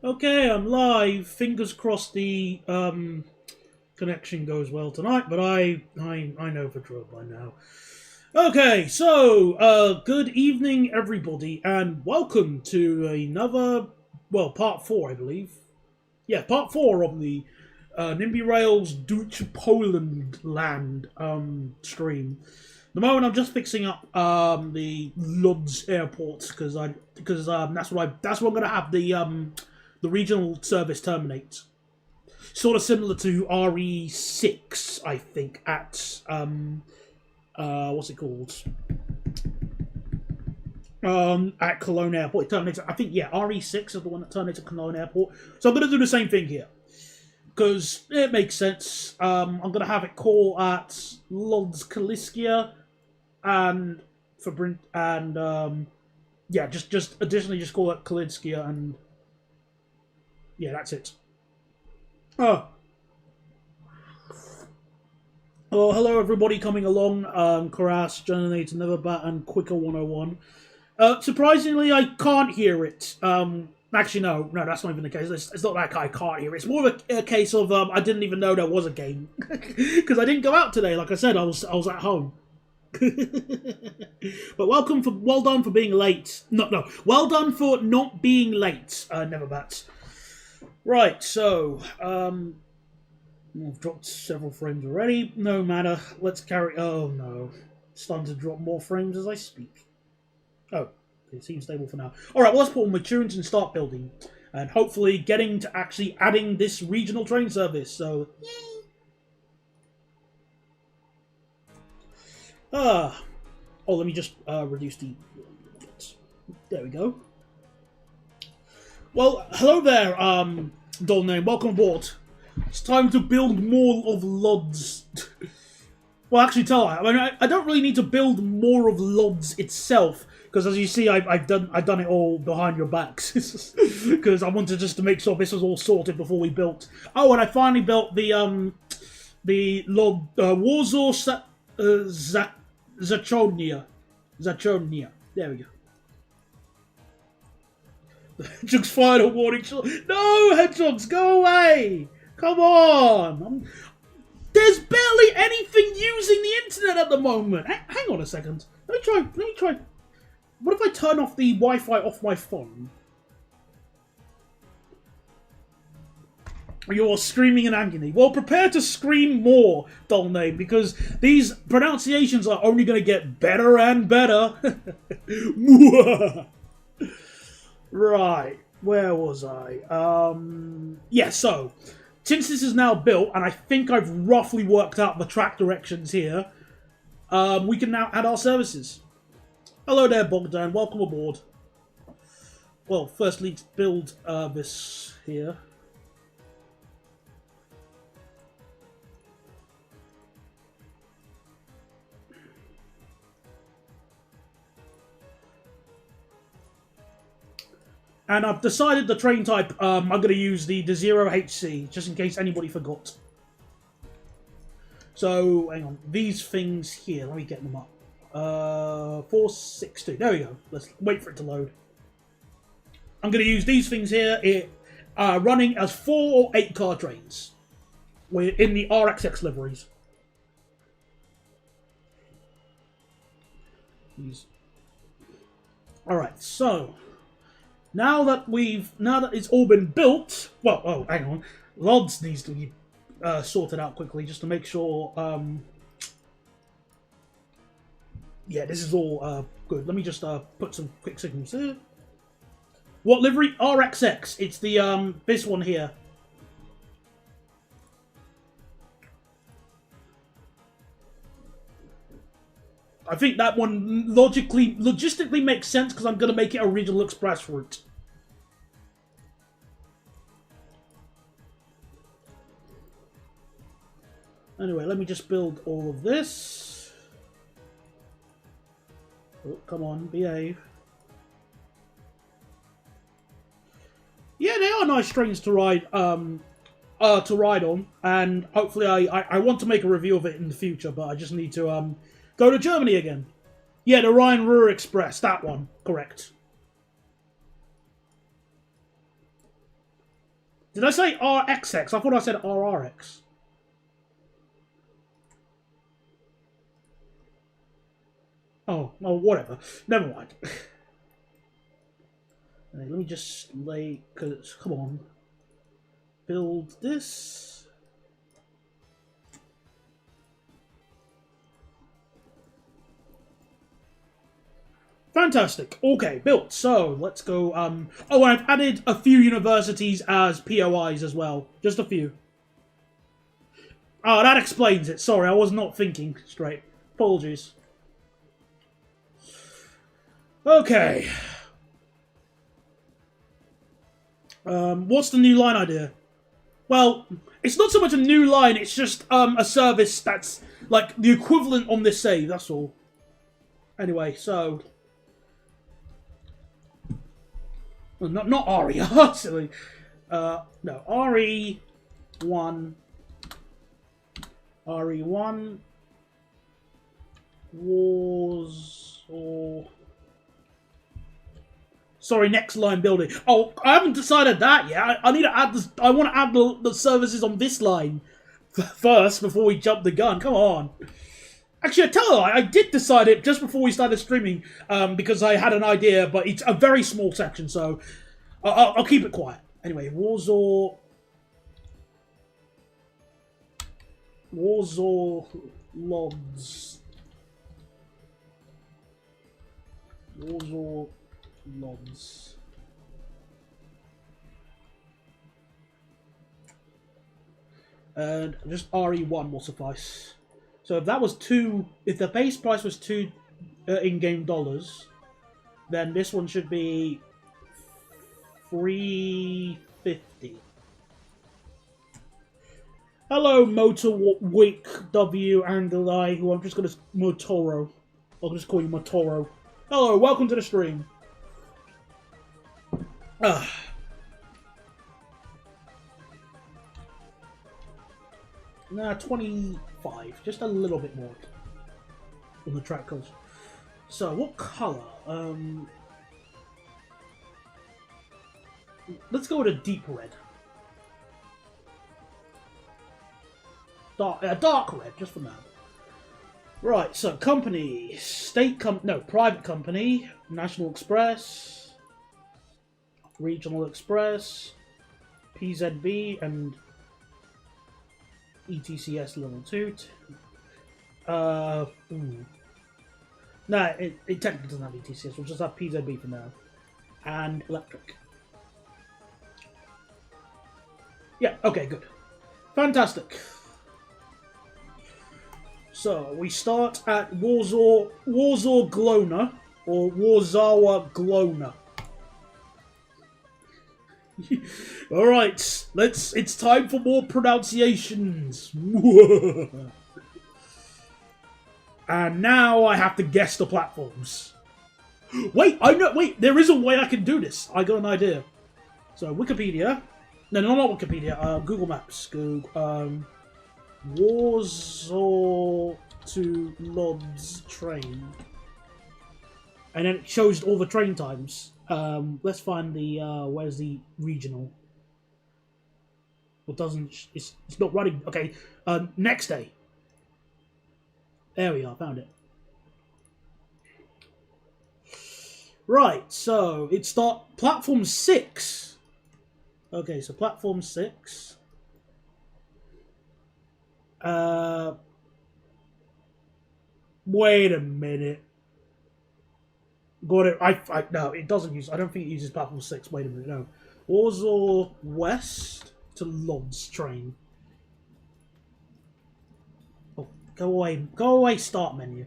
Okay, I'm live. Fingers crossed the connection goes well tonight, but I know for sure by now. Okay, so good evening everybody and welcome to another part 4, I believe. Yeah, part 4 of the Nimby Rails Deutche Poland land stream. The moment I'm just fixing up the Lodz airport because that's what I'm gonna have the regional service terminate. Sort of similar to RE6, I think, at what's it called? At Cologne Airport. It terminates. I think RE6 is the one that terminates at Cologne Airport. So I'm gonna do the same thing here because it makes sense. I'm gonna have it call at Lodz Kaliskia and for Brint and just additionally just call it Kalinskia and yeah, that's it. Oh, oh, hello everybody coming along. Karas, Generator, Neverbat, and Quicker 101. Surprisingly, I can't hear it. Actually, no, that's not even the case. It's not like I can't hear it. It's more of a case of I didn't even know there was a game because I didn't go out today. Like I said, I was at home. But well done for being late. No, well done for not being late. Neverbats. Right, so I've dropped several frames already. No matter. Let's carry. Oh no, it's starting to drop more frames as I speak. Oh, it seems stable for now. All right, well let's put on my tunes and start building, and hopefully getting to actually adding this regional train service. So yay! Oh, let me just reduce the. There we go. Well, hello there, doll name. Welcome aboard. It's time to build more of Lodz. Well, actually, I don't really need to build more of Lodz itself because, as you see, I've done it all behind your backs because I wanted just to make sure this was all sorted before we built. Oh, and I finally built the Warsaw Zachonia. Zachonia. There we go. Hedgehog's fired a warning shot. No, hedgehogs, go away! Come on! There's barely anything using the internet at the moment. Hang on a second. Let me try. What if I turn off the Wi-Fi off my phone? You're screaming in agony. Well, prepare to scream more, doll name, because these pronunciations are only going to get better and better. Right, where was I? So, since this is now built, and I think I've roughly worked out the track directions here, we can now add our services. Hello there, Bogdan, welcome aboard. Well, firstly, let's build this here. And I've decided the train type, I'm going to use the 0HC, just in case anybody forgot. So, hang on, these things here, let me get them up. 462, there we go. Let's wait for it to load. I'm going to use these things here, running as 4 or 8 car trains. We're in the RXX liveries. Alright, so... Now that it's all been built, well, oh, hang on, Lodz needs to be sorted out quickly just to make sure. Yeah, this is all good. Let me just put some quick signals here. What livery? RXX. It's the this one here. I think that one logistically makes sense because I'm going to make it a regional express route. Anyway, let me just build all of this. Oh, come on, behave. Yeah, they are nice trains to ride on, and hopefully I want to make a review of it in the future, but I just need to go to Germany again. Yeah, the Rhine-Ruhr Express, that one, correct. Did I say RXX? I thought I said RRX. Oh, whatever. Never mind. Let me just lay... Cause, come on. Build this. Fantastic. Okay, built. So, let's go... Oh, I've added a few universities as POIs as well. Just a few. Oh, that explains it. Sorry, I was not thinking straight. Apologies. Okay. What's the new line idea? Well, it's not so much a new line, it's just a service that's like the equivalent on this save, that's all. Anyway, so... Well, not RE, silly. No, RE1. RE1. Wars or... Sorry, next line building. Oh, I haven't decided that yet. I need to add this. I want to add the services on this line first before we jump the gun. Come on. Actually, I tell you, I did decide it just before we started streaming because I had an idea, but it's a very small section, so I'll keep it quiet. Anyway, Warsaw Lodz. Warsaw Lodz. And just RE1 will suffice. So if that was if the base price was $2 in-game dollars, then this one should be $3.50. Hello, Motorwick W and I, who I'm just gonna Motoro. I'll just call you Motoro. Hello, welcome to the stream. Nah, 25. Just a little bit more on the track codes. So, what colour? Let's go with a deep red. Dark red, just for now. Right, so company, private company, National Express, Regional Express, PZB, and ETCS level 2. No, it technically doesn't have ETCS, we'll just have PZB for now. And electric. Yeah, okay, good. Fantastic. So, we start at Warsaw Glona, or Warzawa Glona. Alright, it's time for more pronunciations. And now I have to guess the platforms. Wait, there is a way I can do this. I got an idea. So, Wikipedia. No, not Wikipedia, Google Maps. Warsaw to Lodz train. And then it shows all the train times. Let's find the, where's the regional? It doesn't, it's not running. Okay, next day. There we are, found it. Right, so it's platform 6. Okay, so platform 6. Wait a minute. Got it. No, it doesn't use. I don't think it uses platform 6. Wait a minute. No. Warsaw West to Lodz train. Oh, go away. Go away. Start menu.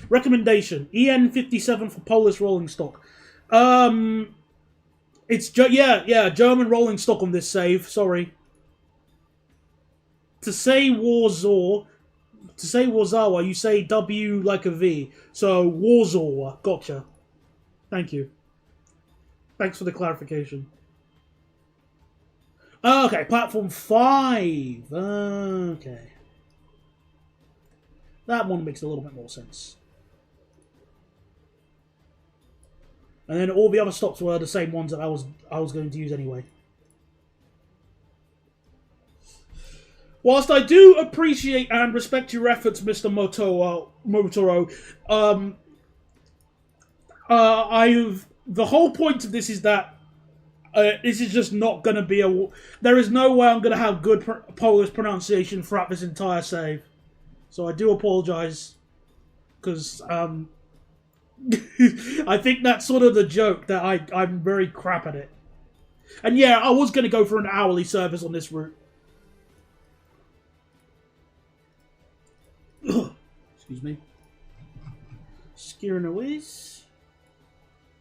Recommendation: EN57 for Polish rolling stock. It's German rolling stock on this save. Sorry. To say Warsaw, you say W like a V. So, Warsaw. Gotcha. Thank you. Thanks for the clarification. Okay, platform 5. Okay. That one makes a little bit more sense. And then all the other stops were the same ones that I was going to use anyway. Whilst I do appreciate and respect your efforts, Mr. Motoro, the whole point of this is that this is just not going to be a. There is no way I'm going to have good Polish pronunciation throughout this entire save, so I do apologise because I think that's sort of the joke that I'm very crap at it. And yeah, I was going to go for an hourly service on this route. Excuse me. Skirnowis.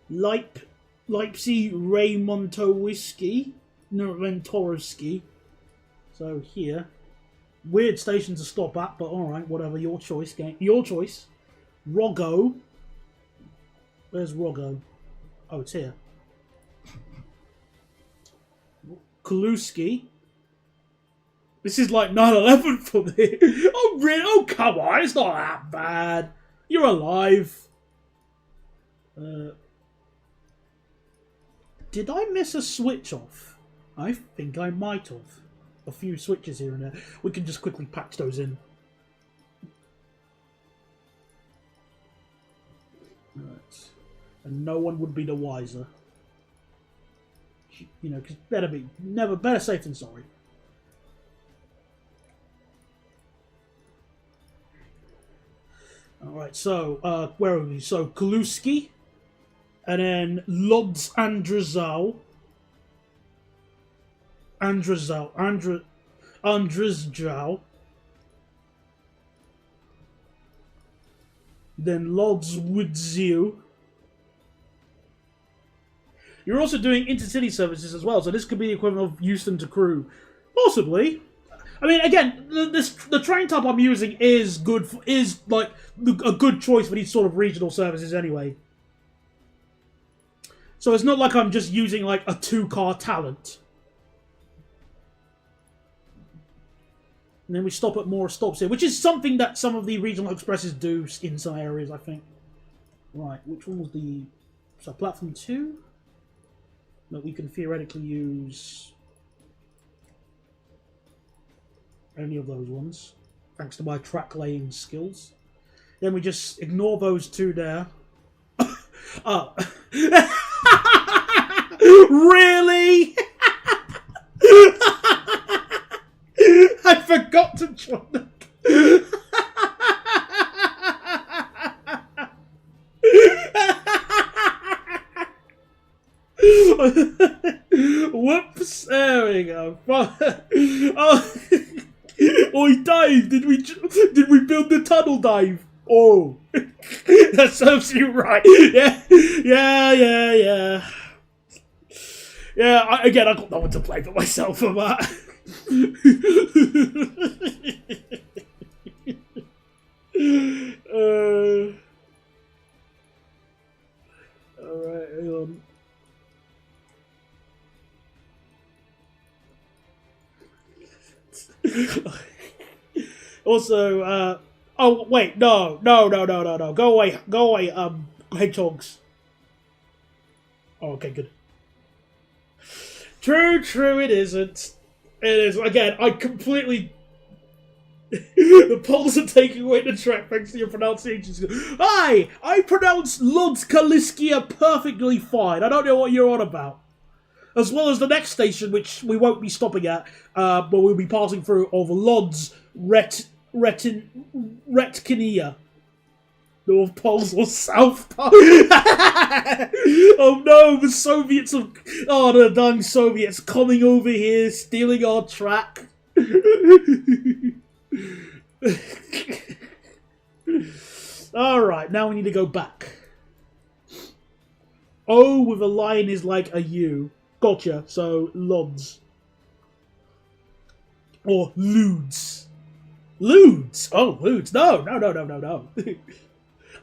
Leipzig Raymonto Whiskey. Rentorowski. So here. Weird station to stop at, but alright, whatever. Your choice, game. Your choice. Rogo. Where's Rogo? Oh, it's here. Kaluski. This is like 9/11 for me. Oh, really? Oh, come on. It's not that bad. You're alive. Did I miss a switch off? I think I might have. A few switches here and there. We can just quickly patch those in. Right. And no one would be the wiser. You know, because better safe than sorry. Alright, so, where are we? So, Kaluski, and then Lodz Andrzejał, then Lodz Widziu. You're also doing intercity services as well, so this could be the equivalent of Euston to Crewe. Possibly. I mean, again, the train type I'm using is like a good choice for these sort of regional services anyway. So it's not like I'm just using like a 2-car talent. And then we stop at more stops here, which is something that some of the regional expresses do in some areas, I think. Right, which one was the... So platform 2? That we can theoretically use... any of those ones, thanks to my track laying skills. Then we just ignore those two there. Oh. Really? I forgot to join them. Whoops, there we go. Oh. Oi, Dave! Did we build the tunnel, Dave? Oh, that serves you right. Yeah. Again, I got no one to blame but myself for that. All right, hang on. Also, oh wait, no, go away, hedgehogs. Oh, okay, good. True, it isn't. It is, again, I completely... The Poles are taking away the track thanks to your pronunciation. Hi, I pronounce Lodz Kaliskia perfectly fine. I don't know what you're on about. As well as the next station, which we won't be stopping at, but we'll be passing through of Lodz Retkinia. North Poles or South Poles. Oh no, the Soviets have... Oh, the dang Soviets coming over here, stealing our track. Alright, now we need to go back. O with a line is like a U. Gotcha, so Lodz. Or Ludes. Ludes? Oh, Ludes. No.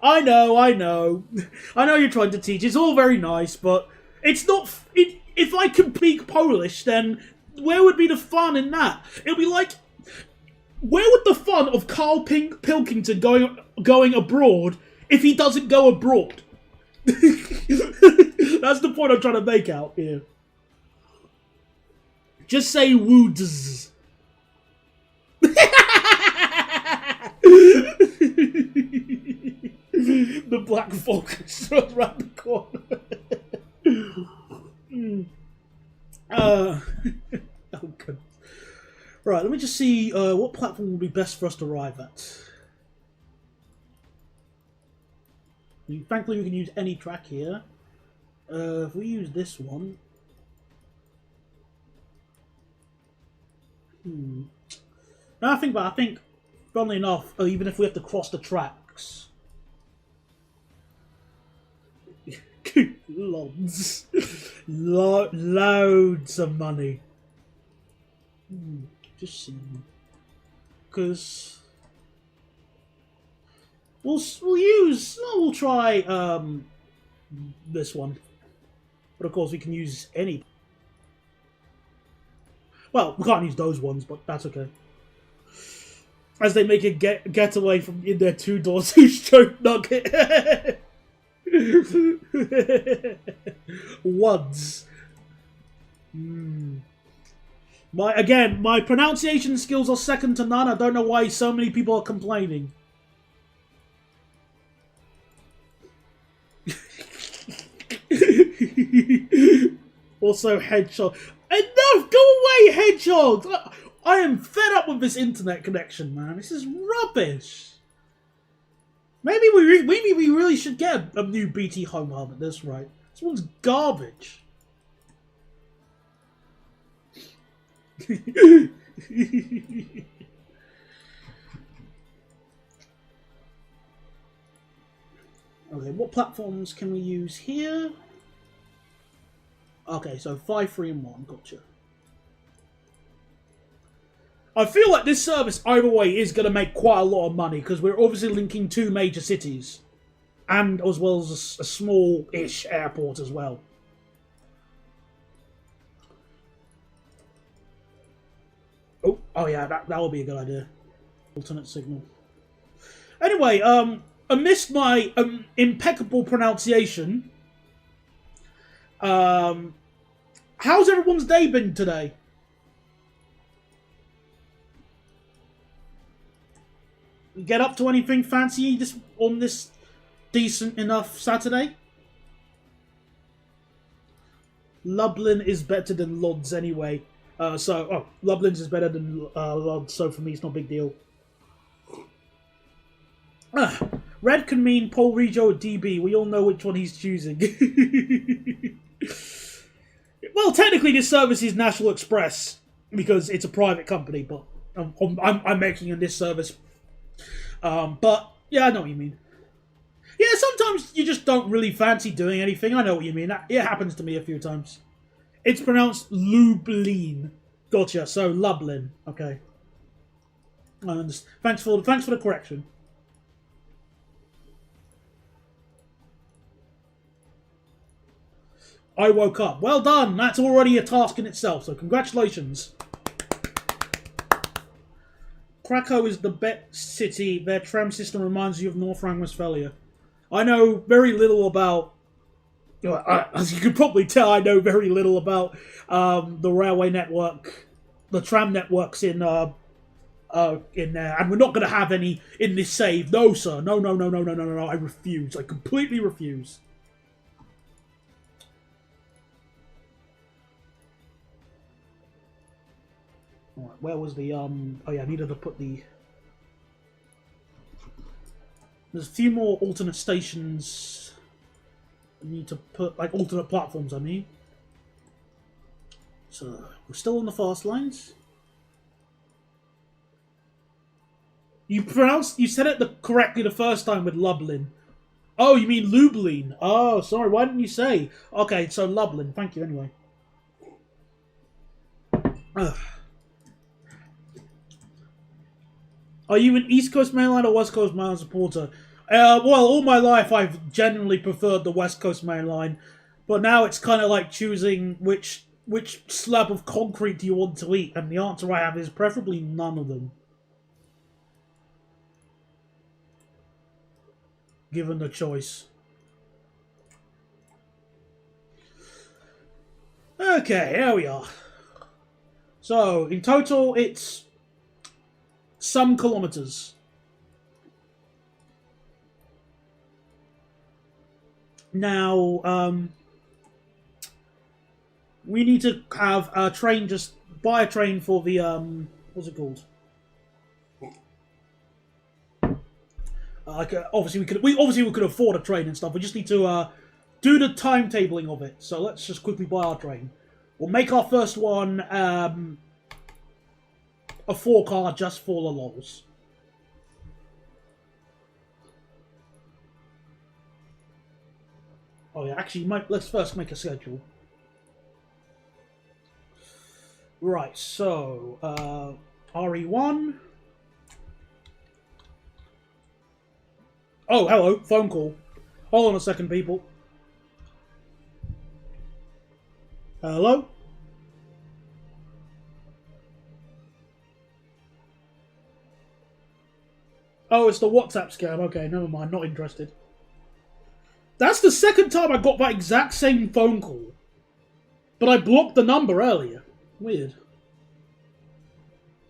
I know. I know you're trying to teach. It's all very nice, but it's not... if I could speak Polish, then where would be the fun in that? It would be like... Where would the fun of Carl Pilkington going abroad if he doesn't go abroad? That's the point I'm trying to make out here. Just say woods. The black focus around the corner. Oh, good. Right, let me just see what platform would be best for us to arrive at. Thankfully, we can use any track here. If we use this one... Now I think, funnily enough, even if we have to cross the tracks... Loads. Loads of money. Just see. Because... We'll try this one. But of course we can use any. Well, we can't use those ones, but that's okay. As they make a getaway from in their two doors who's choke nugget. Once. My pronunciation skills are second to none. I don't know why so many people are complaining. Also, hedgehog. Enough! Go away, hedgehog! I am fed up with this internet connection, man. This is rubbish. Maybe we really should get a new BT home hub at this rate. This one's garbage. Okay, what platforms can we use here? Okay, so 5, 3, and 1. Gotcha. I feel like this service, either way, is going to make quite a lot of money because we're obviously linking 2 major cities, and as well as a small-ish airport as well. Oh yeah, that will be a good idea. Alternate signal. Anyway, amidst my impeccable pronunciation, how's everyone's day been today? Get up to anything fancy on this decent enough Saturday? Lublin is better than Lodz anyway. Lublin's is better than Lodz, so for me it's not a big deal. Red can mean Paul Regio or DB. We all know which one he's choosing. Well, technically this service is National Express because it's a private company, but I'm making in this service. But yeah, I know what you mean. Yeah, sometimes you just don't really fancy doing anything. I know what you mean. It happens to me a few times. It's pronounced Lublin. Gotcha. So Lublin. Okay. I understand. Thanks for the correction. I woke up. Well done. That's already a task in itself. So congratulations. Krakow is the best city. Their tram system reminds you of North Rhine-Westphalia. I know very little about... as you can probably tell, I know very little about the railway network, the tram networks in there, and we're not going to have any in this save. No, sir. No. I refuse. I completely refuse. All right, where was the Oh yeah, I needed to put the. There's a few more alternate stations. I need to put, like, alternate platforms, I mean. So, we're still on the fast lines. You said it correctly the first time with Lublin. Oh, you mean Lublin. Oh, sorry, why didn't you say? Okay, so Lublin, thank you anyway. Are you an East Coast Main Line or West Coast Main Line supporter? Well, all my life I've generally preferred the West Coast Main Line, but now it's kind of like choosing which slab of concrete do you want to eat, and the answer I have is preferably none of them. Given the choice. Okay, here we are. So, in total, it's some kilometers. Now, we need to have a train, just buy a train for the, what's it called? Obviously we could afford a train and stuff. We just need to, do the timetabling of it. So let's just quickly buy our train. We'll make our first one, a 4-car just for the lols. Oh yeah, actually, let's first make a schedule. Right, so, RE1. Oh, hello, phone call. Hold on a second, people. Hello? Oh, it's the WhatsApp scam. Okay, never mind, not interested. That's the second time I got that exact same phone call. But I blocked the number earlier. Weird.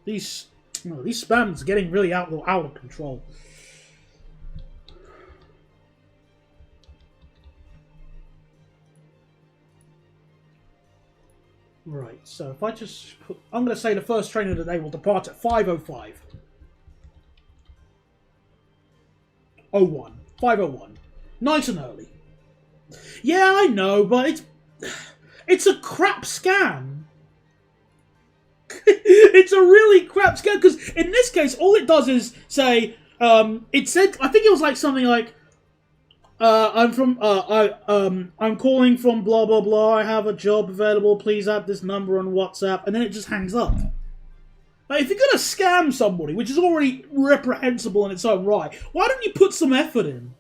These spams are getting really out of control. Right, so if I just put... I'm going to say the first train of the day will depart at 5:05. 5:01. Nice and early. Yeah, I know, but it's a crap scam. It's a really crap scam, because in this case, all it does is say, it said, I think it was like something like, I'm calling from blah blah blah, I have a job available, please add this number on WhatsApp, and then it just hangs up. Like, if you're gonna scam somebody, which is already reprehensible in its own right, why don't you put some effort in?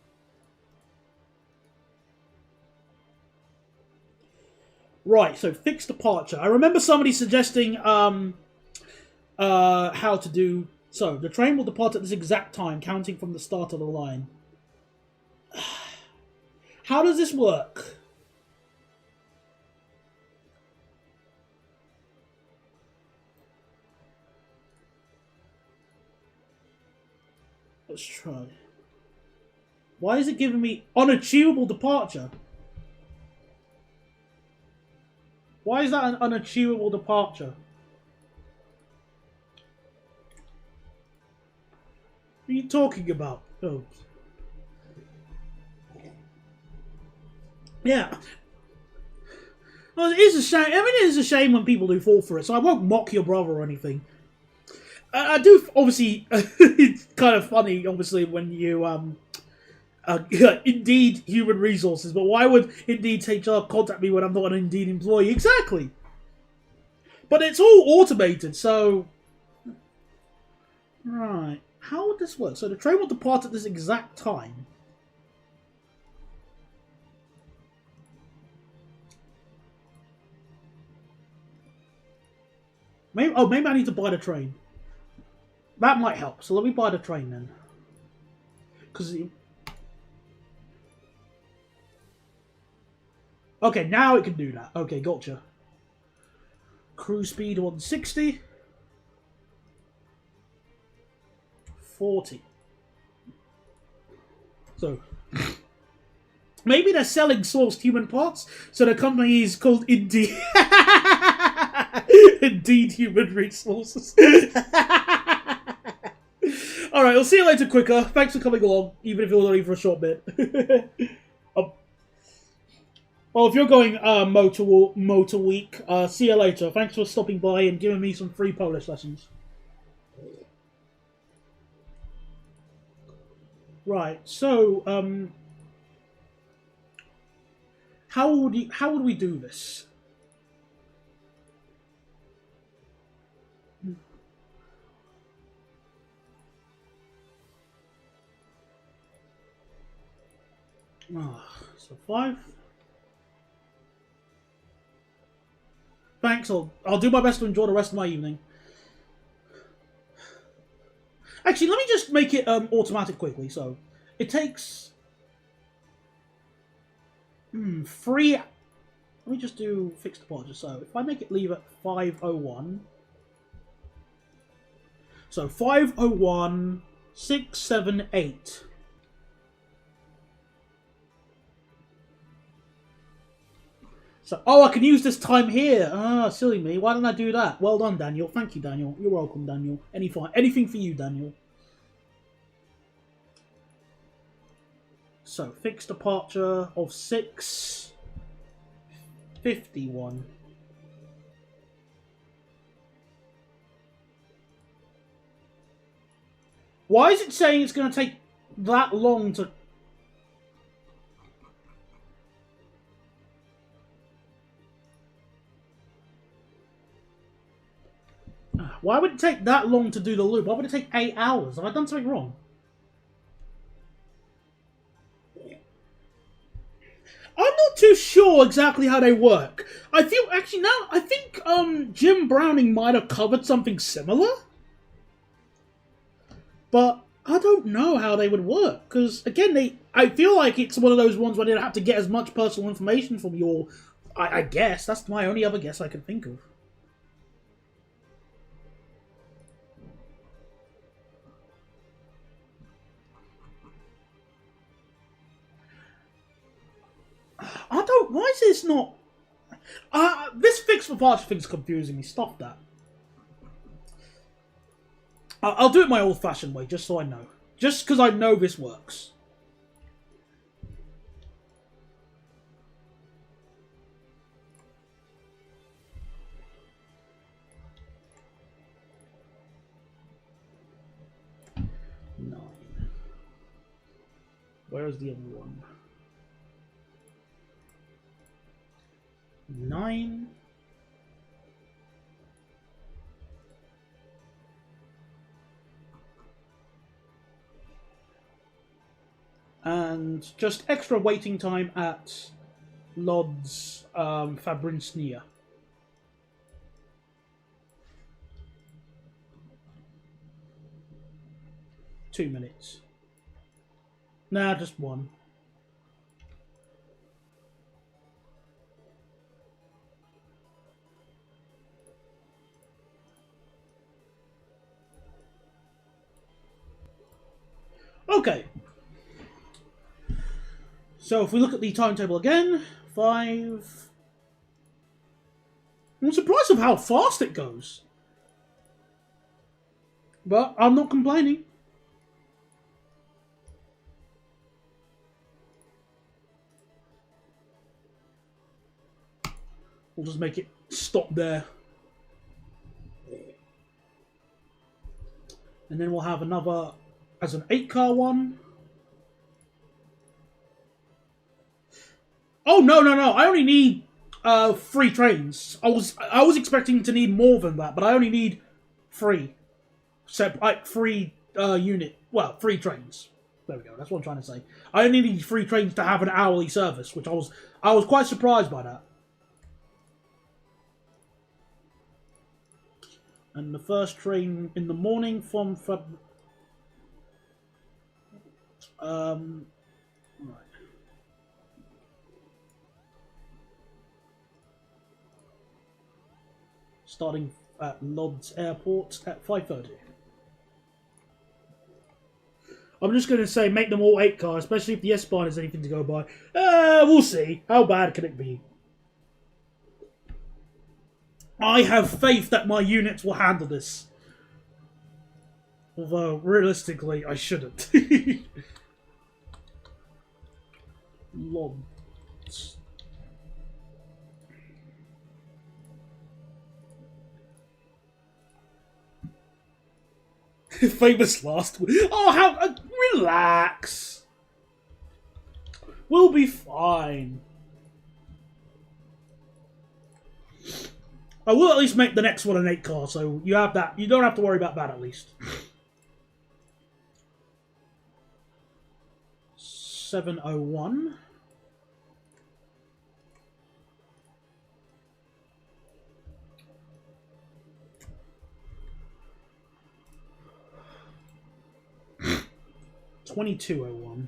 Right, so fixed departure. I remember somebody suggesting how to do... So, the train will depart at this exact time, counting from the start of the line. How does this work? Let's try. Why is it giving me unachievable departure? Why is that an unachievable departure? What are you talking about? Oh. Yeah. Well, it is a shame. I mean, it is a shame when people do fall for it, so I won't mock your brother or anything. I do, obviously, it's kind of funny, obviously, when you, Indeed Human Resources, but why would Indeed HR contact me when I'm not an Indeed employee? Exactly. But it's all automated, so... Right. How would this work? So the train will depart at this exact time. Maybe I need to buy the train. That might help. So let me buy the train then. Because... Okay, now it can do that. Okay, gotcha. Cruise speed 160. 40. So... Maybe they're selling sourced human parts, so the company is called Indeed. Indeed Human Resources. Alright, I'll see you later, Quicker. Thanks for coming along, even if you're only for a short bit. Well, if you're going Motor Week, see you later. Thanks for stopping by and giving me some free Polish lessons. Right, so, how would we do this? So 5. Thanks, I'll do my best to enjoy the rest of my evening. Actually, let me just make it automatic quickly. So, it takes 3. Let me just do fixed departure. So, if I make it leave at 5:01, So 501, 678. So, oh, I can use this time here. Ah, silly me. Why didn't I do that? Well done, Daniel. Thank you, Daniel. You're welcome, Daniel. Anything for you, Daniel. So, fixed departure of 6:51. Why is it saying it's going to take that long to... Why would it take that long to do the loop? Why would it take 8 hours? Have I done something wrong? I'm not too sure exactly how they work. I feel, actually, now, I think Jim Browning might have covered something similar. But I don't know how they would work. Because, again, I feel like it's one of those ones where they'd have to get as much personal information from you. Or, I guess. That's my only other guess I can think of. I don't... Why is this not... this fixed departure thing's confusing me. Stop that. I'll do it my old-fashioned way, just so I know. Just because I know this works. Where's the other one? 9. And just extra waiting time at Lodz Fabrinsnia. 2 minutes. Nah, just 1. Okay. So if we look at the timetable again, 5... I'm surprised of how fast it goes. But I'm not complaining. We'll just make it stop there. And then we'll have another as an 8-car one. Oh, no. I only need 3 trains. I was expecting to need more than that, but I only need 3. Like 3 unit. Well, 3 trains. There we go. That's what I'm trying to say. I only need 3 trains to have an hourly service, which I was quite surprised by that. And the first train in the morning from right. Starting at Lodz Airport at 5:30. I'm just going to say make them all 8 cars, especially if the S-Bahn is anything to go by. We'll see. How bad can it be? I have faith that my units will handle this. Although, realistically, I shouldn't. Lodz. Famous last week. Oh, how... relax. We'll be fine. I will at least make the next one an 8-car, so you have that. You don't have to worry about that at least. 7:01. $22.01.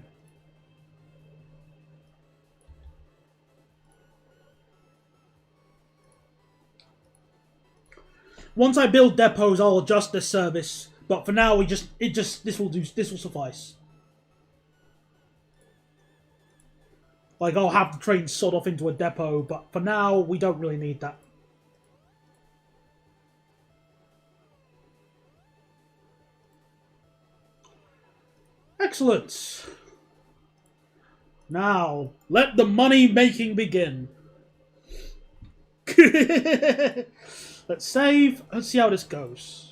Once I build depots, I'll adjust this service But for now, this will suffice. Like, I'll have the train sod off into a depot, but for now, we don't really need that. Excellent. Now, let the money-making begin. Let's save. Let's see how this goes.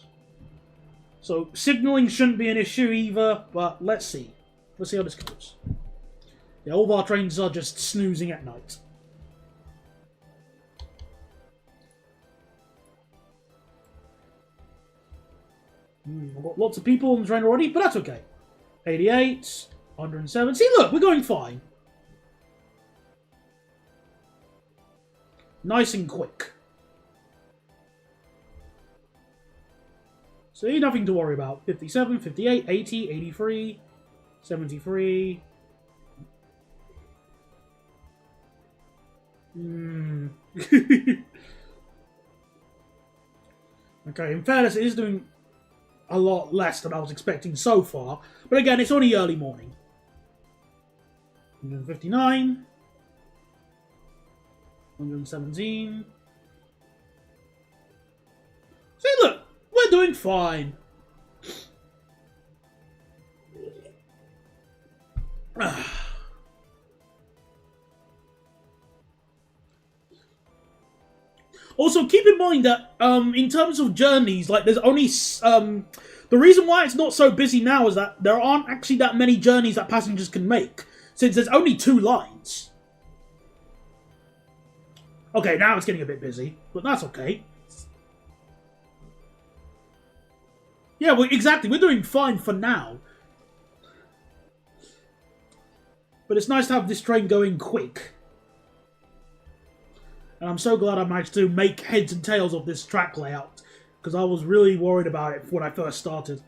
So, signaling shouldn't be an issue either, but let's see. Let's see how this goes. Yeah, all of our trains are just snoozing at night. I've got lots of people on the train already, but that's okay. 88, 107. See, look, we're going fine. Nice and quick. See, nothing to worry about. 57, 58, 80, 83, 73. Okay, in fairness, it is doing a lot less than I was expecting so far. But again, it's only early morning. 159. 117. See, look, we're doing fine. Also, keep in mind that in terms of journeys, like there's only the reason why it's not so busy now is that there aren't actually that many journeys that passengers can make, since there's only 2 lines. Okay, now it's getting a bit busy, but that's okay. Yeah, well, exactly. We're doing fine for now. But it's nice to have this train going quick. And I'm so glad I managed to make heads and tails of this track layout, because I was really worried about it when I first started.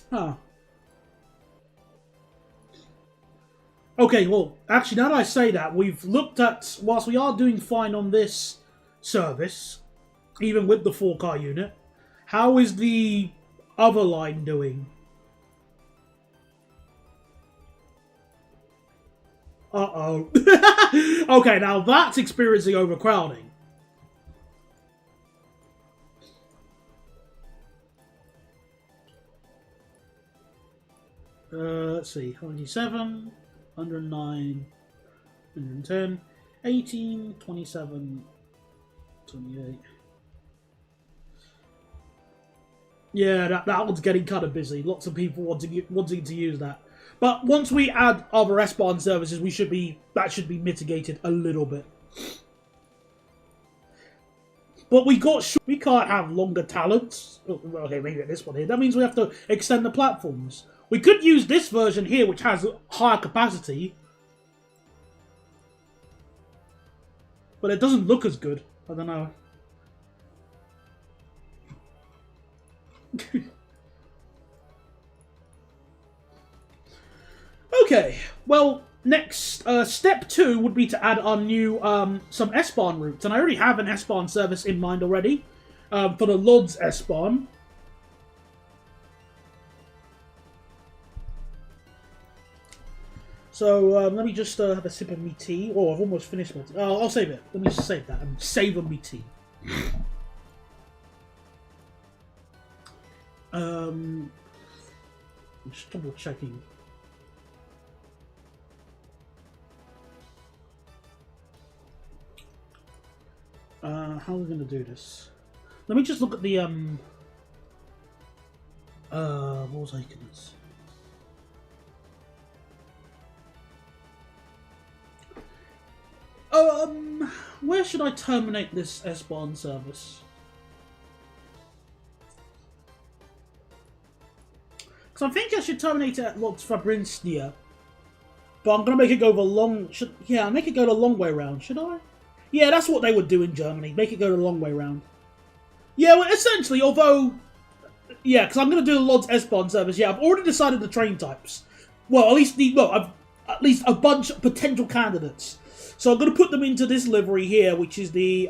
Huh. Okay, well, actually, now that I say that, we've looked at, whilst we are doing fine on this service, even with the 4-car unit, how is the other line doing? Uh-oh. Okay, now that's experiencing overcrowding. Let's see, 197, 109, 110, 18, 27, 28. Yeah, that one's getting kind of busy. Lots of people wanting to use that. But once we add other S-Bahn services, that should be mitigated a little bit. But we can't have longer talents. Okay, maybe this one here. That means we have to extend the platforms. We could use this version here, which has higher capacity. But it doesn't look as good. I don't know. Okay, well, next, step 2 would be to add our new, some S-Bahn routes. And I already have an S-Bahn service in mind already, for the Lodz S-Bahn. So, let me just have a sip of me tea. Oh, I've almost finished my tea. Oh, I'll save it. Let me just save that and savour me tea. I'm just double checking. How are we going to do this? Let me just look at the, what was I going to say? Where should I terminate this S-Bahn service? Because I think I should terminate it at Lodz Fabrinsnia. But I'm going to make it go the long... Yeah, make it go the long way round, should I? Yeah, that's what they would do in Germany. Make it go the long way round. Yeah, well, essentially, although... Yeah, because I'm going to do the Lodz S-Bahn service. Yeah, I've already decided the train types. Well, at least at least a bunch of potential candidates. So I'm going to put them into this livery here, which is the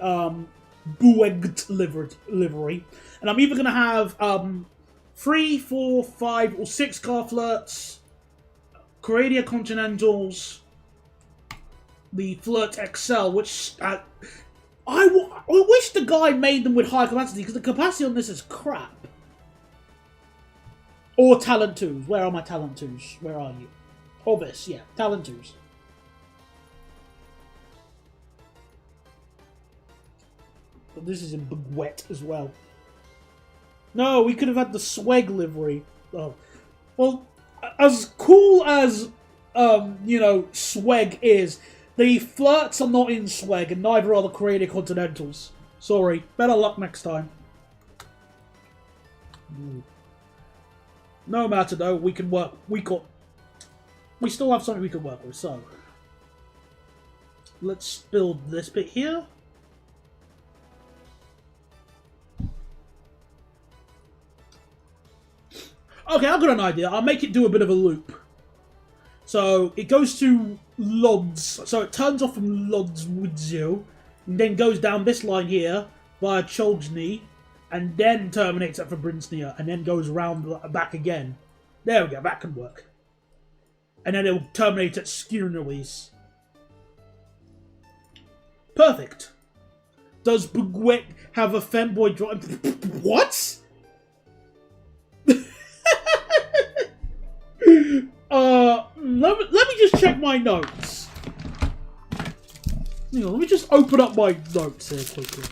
Buegt livery. And I'm either going to have 3, 4, 5, or 6 car flirts, Coradia Continentals, the Flirt XL, which I wish the guy made them with high capacity, because the capacity on this is crap. Or Talent 2s. Where are my Talent 2s? Where are you? Obvious, yeah. Talent 2s. But this is in big wet as well. No, we could have had the Sweg livery. Oh. Well, as cool as, you know, Sweg is, the Flirts are not in Sweg, and neither are the Coradia Continentals. Sorry. Better luck next time. No matter though, we can work. We still have something we can work with. So let's build this bit here. Okay, I've got an idea. I'll make it do a bit of a loop. So it goes to Lodz. So it turns off from Lodz Widzio, and then goes down this line here via Cholgny, and then terminates at Fabrinsnia, and then goes round back again. There we go, that can work. And then it will terminate at Skirnowies. Perfect. Does Bugwet have a femboy drive? What? Let me just check my notes. Hang on, let me just open up my notes here quickly.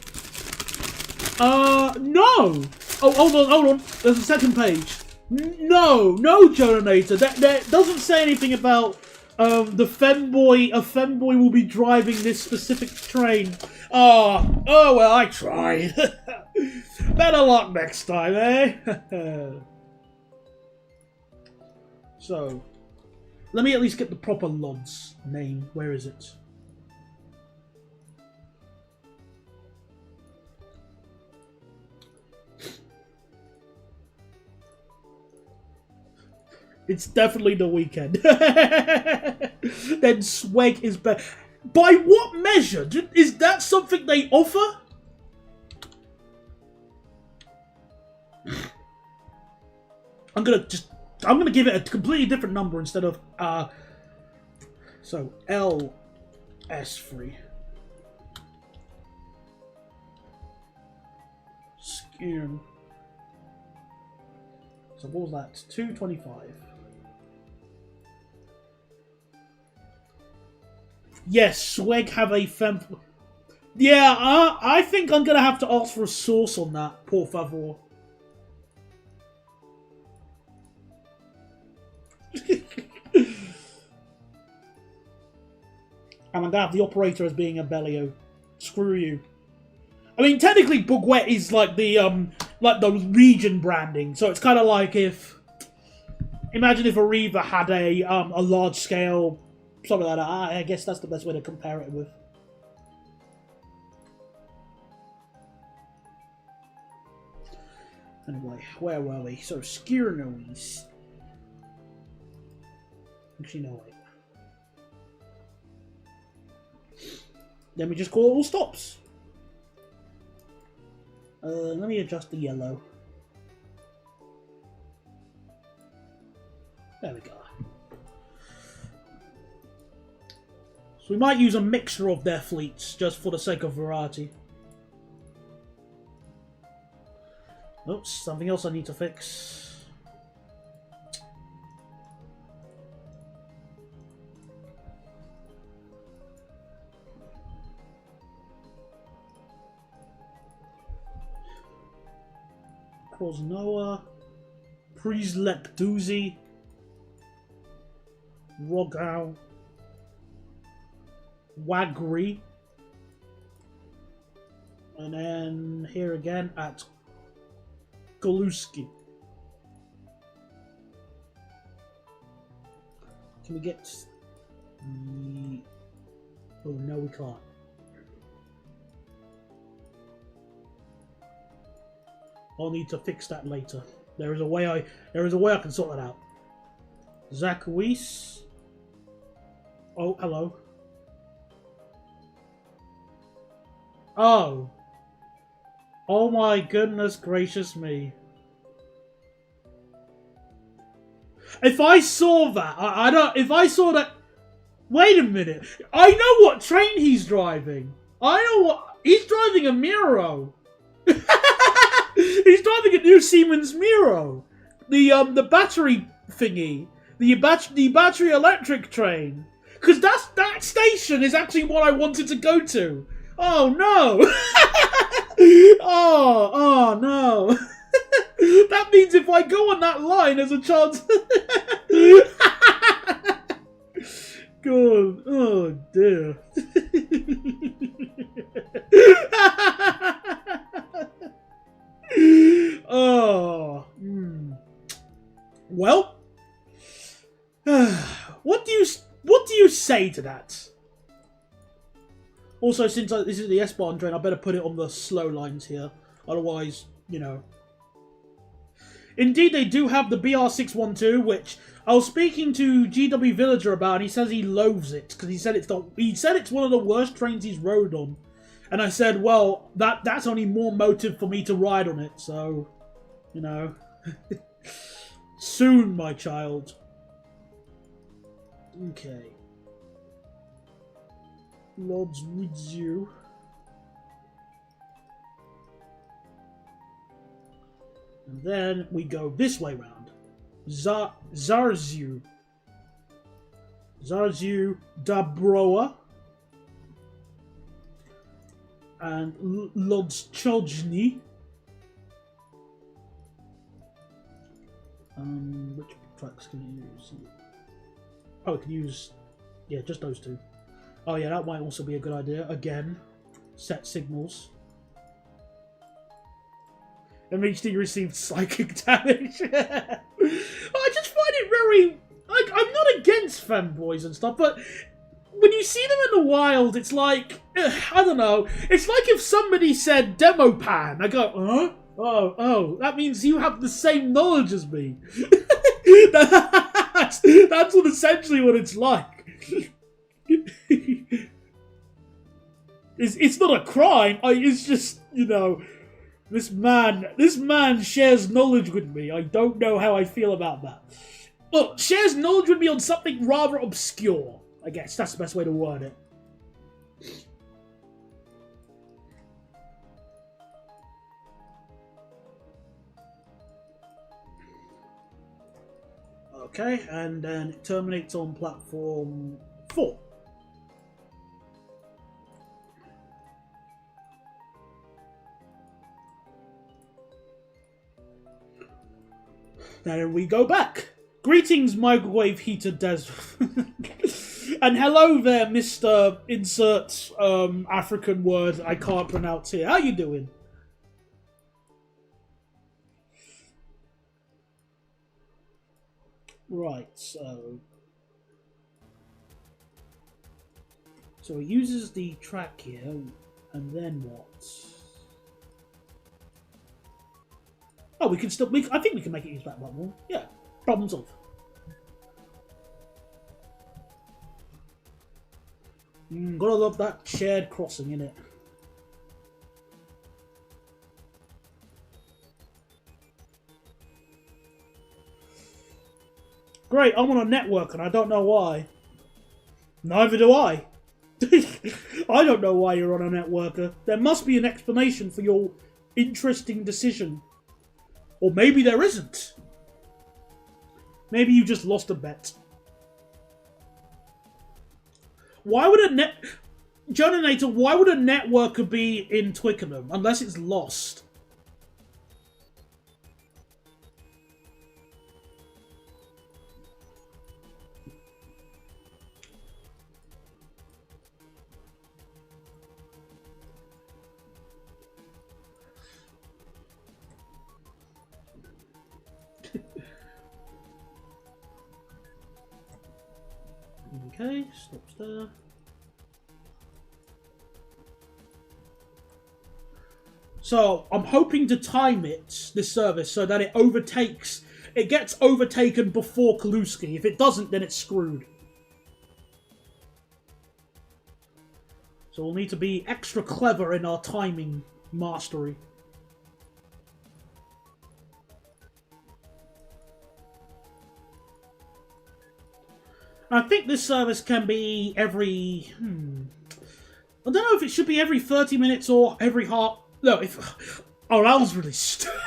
No! Oh, hold on. There's a second page. No, Jonanator. That doesn't say anything about the femboy. A femboy will be driving this specific train. Oh well, I tried. Better luck next time, eh? So, let me at least get the proper Lodz name. Where is it? It's definitely the weekend. Then Sweg is better. By what measure? Is that something they offer? I'm gonna give it a completely different number instead of so LS3. Skew. So what was that? 225. Yes, Sweg have a fem. Yeah, I think I'm gonna have to ask for a source on that. Por favor. And I'm gonna have the operator as being a Bellio. Screw you. I mean, technically, Bugwet is like the region branding, so it's kind of like if, imagine if Arriva had a large scale something like that. I guess that's the best way to compare it with. Anyway, where were we? So Skirnowies. Actually, no wait. Then we just call it all stops. Let me adjust the yellow. There we go. So we might use a mixture of their fleets, just for the sake of variety. Oops, something else I need to fix. Krosnoa, Prizlep Doozy, Rogau, Wagri, and then here again at Goluski. Can we get the... Oh no, we can't. I'll need to fix that later. There is a way I can sort that out. Zachouis. Oh, hello. Oh. Oh my goodness gracious me. If I saw that, I don't... If I saw that... Wait a minute. I know what train he's driving. I know what... He's driving a Miro. He's driving a new Siemens Miro. The battery thingy. The battery electric train. Because that station is actually what I wanted to go to. Oh no! oh no! That means if I go on that line, there's a chance. God, oh dear. Oh. Well, what do you say to that? Also, since this is the S-Bahn train, I better put it on the slow lines here. Otherwise, you know. Indeed, they do have the BR612, which I was speaking to GW Villager about, and he says he loathes it because he said it's one of the worst trains he's rode on. And I said, well, that's only more motive for me to ride on it. So, you know, soon, my child. Okay. Lord's with you. And then we go this way round. Zarzu. Zarzu Dabroa. And Lodz Chojny. Which tracks can you use? Oh, I can use... Yeah, just those two. Oh yeah, that might also be a good idea. Again, set signals. MHD received psychic damage. I just find it very... Like, I'm not against fanboys and stuff, but when you see them in the wild, it's like... I don't know. It's like if somebody said demo pan. I go, huh? Oh, that means you have the same knowledge as me. That's what essentially what it's like. It's not a crime. It's just, you know, this man shares knowledge with me. I don't know how I feel about that. Look, shares knowledge with me on something rather obscure. I guess that's the best way to word it. Okay, and then it terminates on platform 4. Then we go back. Greetings, microwave heater Des. And hello there, Mr. Insert African word I can't pronounce here. How you doing? Right, so it uses the track here, and then what? Oh, we can still. I think we can make it use that one more. Yeah, problem solved. Gotta love that shared crossing, innit? Great, I'm on a network and I don't know why. Neither do I. I don't know why you're on a networker. There must be an explanation for your interesting decision. Or maybe there isn't. Maybe you just lost a bet. Why would a Joninator, why would a networker be in Twickenham unless it's lost? Okay, stops there. So, I'm hoping to time this service, so that it gets overtaken before Kaluski. If it doesn't, then it's screwed. So we'll need to be extra clever in our timing mastery. think this service can be every... I don't know if it should be every 30 minutes or every half... No, if... Oh, that was really stupid.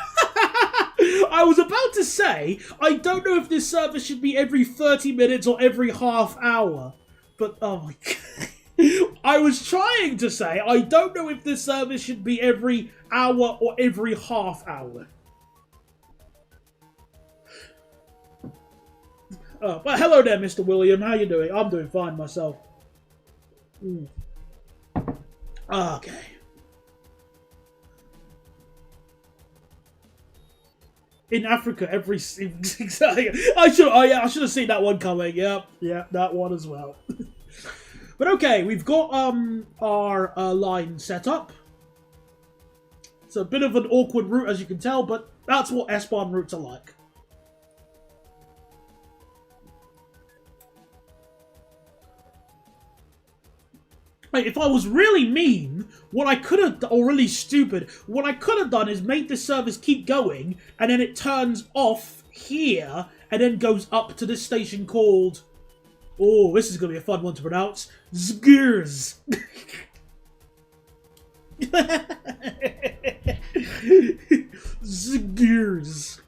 I was about to say, I don't know if this service should be every 30 minutes or every half hour. But, oh my god. I was trying to say, I don't know if this service should be every hour or every half hour. But hello there, Mr. William. How you doing? I'm doing fine myself. Okay. In Africa, exactly. I should have seen that one coming. Yep, yeah, that one as well. But okay, we've got our line set up. It's a bit of an awkward route, as you can tell, but that's what S-Bahn routes are like. If I was really mean, what I could have done, or really stupid, what I could have done is made this service keep going, and then it turns off here, and then goes up to this station called... Oh, this is going to be a fun one to pronounce. Zgurs. Zgurs.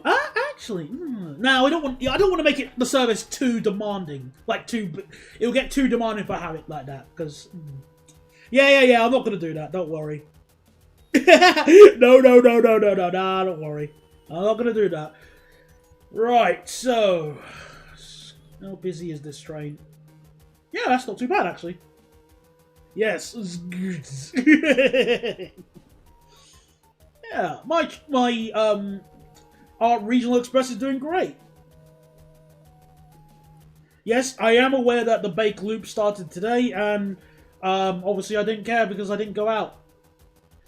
Actually, no, I don't want to make it the service too demanding. It'll get too demanding if I have it like that. Because, yeah. I'm not gonna do that. Don't worry. No. Nah, don't worry. I'm not gonna do that. Right. So, how busy is this train? Yeah, that's not too bad actually. Yes. Yeah, my our regional express is doing great. Yes, I am aware that the bake loop started today, and obviously I didn't care because I didn't go out.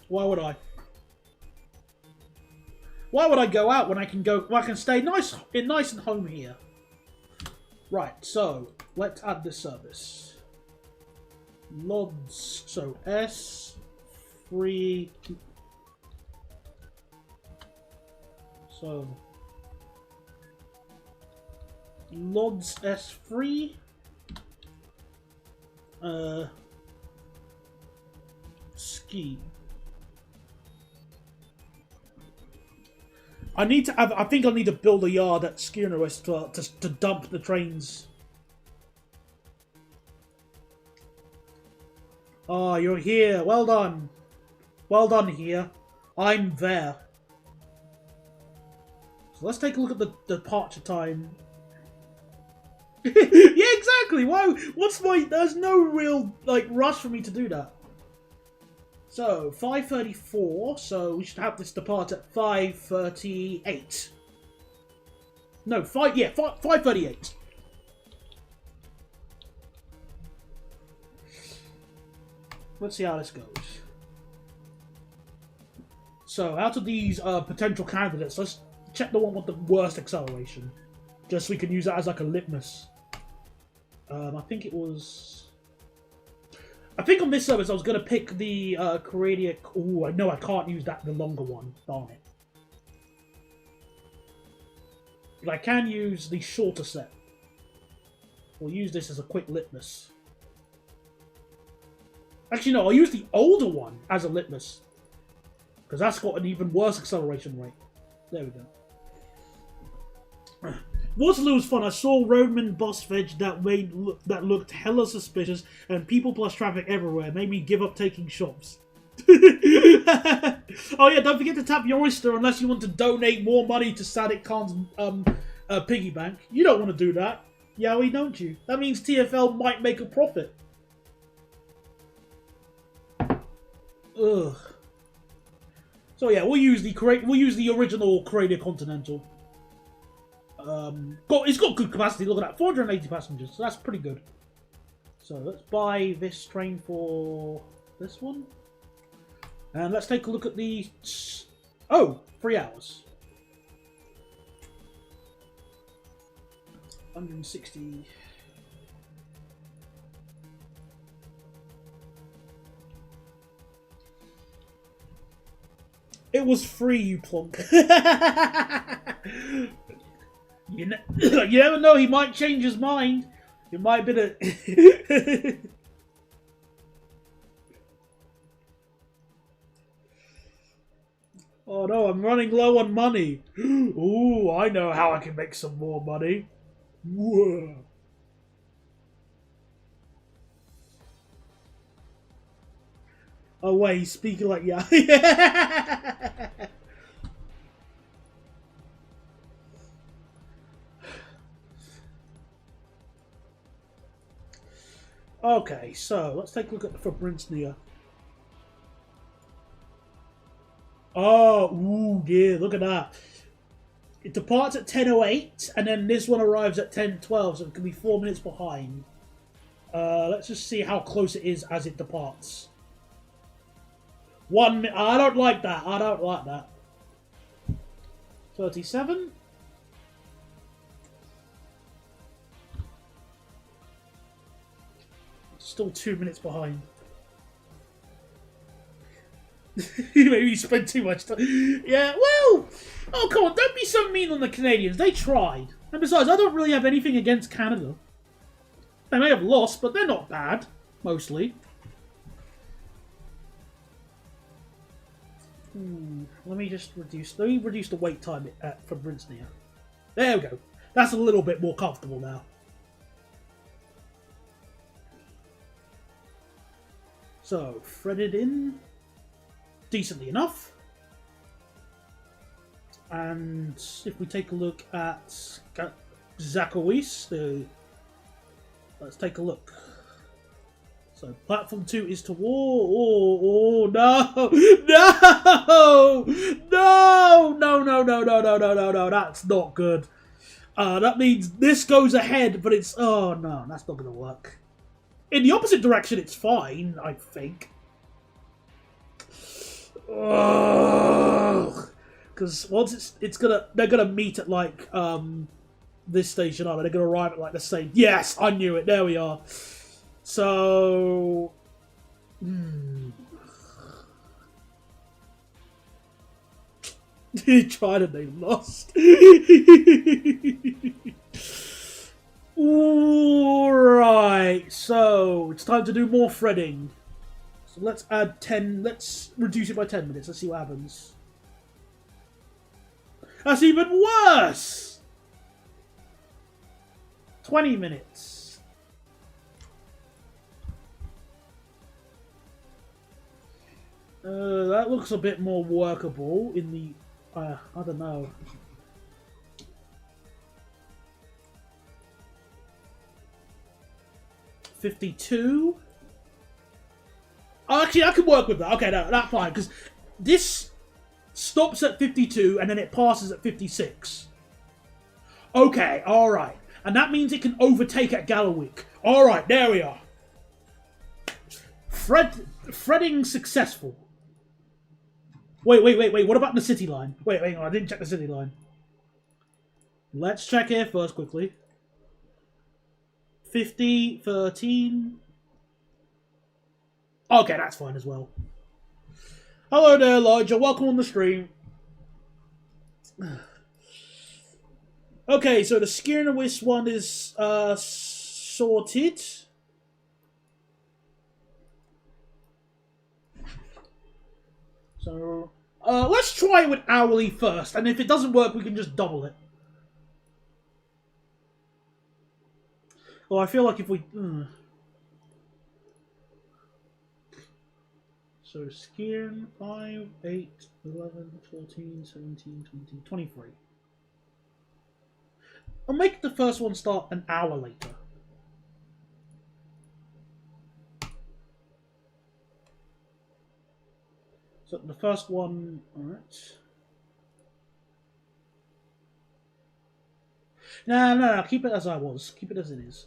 Why would I? Why would I go out when I can stay nice and home here? Right, so let's add this service. Lods, so S free. So, Lods S3, Ski. I think I need to build a yard at Skiernerwest to dump the trains. Oh, you're here. Well done. Well done here. I'm there. So let's take a look at the departure time. Yeah, exactly. Why? There's no real rush for me to do that. So 5:34. So we should have this depart at 5:38. No, 5:38. Let's see how this goes. So out of these potential candidates, let's check the one with the worst acceleration, just so we can use that as like a litmus. I think on this service I was going to pick the Coradia... Oh, no, I can't use the longer one. Darn it. But I can use the shorter set. We'll use this as a quick litmus. Actually, no, I'll use the older one as a litmus, because that's got an even worse acceleration rate. There we go. Waterloo was fun. I saw Roman boss veg that looked hella suspicious, and people plus traffic everywhere. Made me give up taking shops. Oh yeah, don't forget to tap your oyster unless you want to donate more money to Sadiq Khan's piggy bank. You don't want to do that, Yowie, don't you? That means TFL might make a profit. Ugh. So yeah, we'll use the original Coradia Continental. It's got good capacity. Look at that, 480 passengers. So that's pretty good. So let's buy this train for this one, and let's take a look at the 3 hours. 160. It was free, you plonk. You never know, he might change his mind. It might be a... Oh no, I'm running low on money. Ooh, I know how I can make some more money. Whoa. Oh wait, he's speaking like yeah. Okay, so let's take a look at the Fabrinsnia. Oh, ooh, yeah, look at that. It departs at 10:08, and then this one arrives at 10:12, so it can be 4 minutes behind. Let's just see how close it is as it departs. 1 minute. I don't like that. I don't like that. 37. Still 2 minutes behind. Maybe you spent too much time. Yeah, well... Oh, come on, don't be so mean on the Canadians. They tried. And besides, I don't really have anything against Canada. They may have lost, but they're not bad. Mostly. Let me just reduce... Let me reduce the wait time for Brinsnia. There we go. That's a little bit more comfortable now. So, threaded in decently enough. And if we take a look at Zakowis, let's take a look. So, platform 2 is to war. Oh, no! No! No! No, no, no, no, no, no, no, no. That's not good. That means this goes ahead, but it's... Oh, no, that's not going to work. In the opposite direction, it's fine, I think. Because once they're gonna meet at like this station, aren't they? They're gonna arrive at like the same. Yes, I knew it. There we are. So, they tried and they lost. Alright, so it's time to do more threading. So let's add 10, let's reduce it by 10 minutes, let's see what happens. That's even worse! 20 minutes. That looks a bit more workable in the, I don't know. $52. Oh, actually, I can work with that. Okay, no, that's fine, because this stops at 52 and then it passes at 56. Okay, alright. And that means it can overtake at Gallowwick. Alright, there we are. Threading successful. Wait, what about the city line? Wait, I didn't check the city line. Let's check here first, quickly. 50, 13. Okay, that's fine as well. Hello there, Elijah. Welcome on the stream. Okay, so the Skirnowis one is sorted. So, let's try it with hourly first, and if it doesn't work, we can just double it. Well, I feel like if we... So, Skirn, 5, 8, 11, 14, 17, 20, 23. I'll make the first one start an hour later. So, the first one... Alright. No, keep it as I was. Keep it as it is.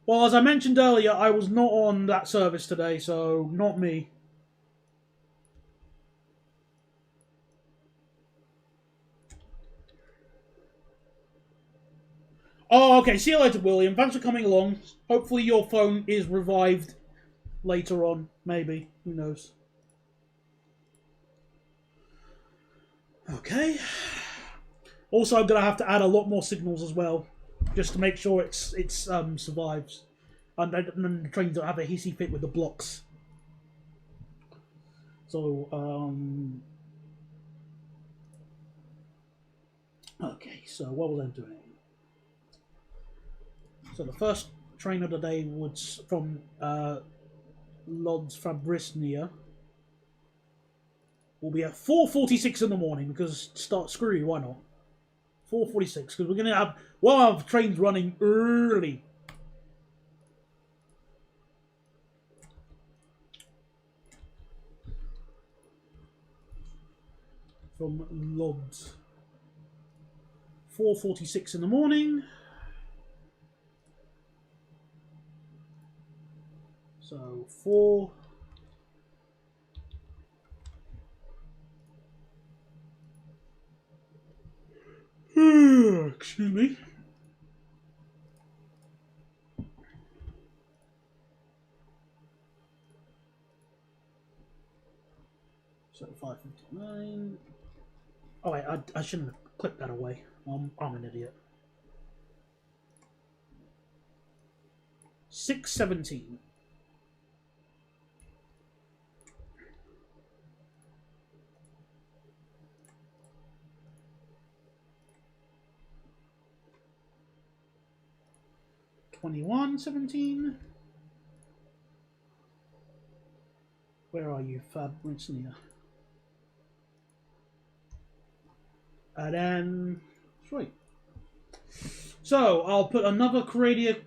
Well, as I mentioned earlier, I was not on that service today, so not me. Oh, okay. See you later, William. Thanks for coming along. Hopefully your phone is revived later on. Maybe. Who knows? Okay. Also, I'm gonna have to add a lot more signals as well, just to make sure it's survives, and then the trains don't have a hissy fit with the blocks. So okay. So what was I doing? So the first train of the day was from Lodz Fabrisnia. Will be at 4:46 in the morning because start screw you, why not? 4:46 because we're gonna have trains running early. From Lodz. 4:46 in the morning. So 4. Excuse me. So 5:59. Oh wait, I shouldn't have clicked that away. I'm an idiot. 6:17. $21.17. Where are you, Fabricia? And then, sweet. So I'll put another Coradia.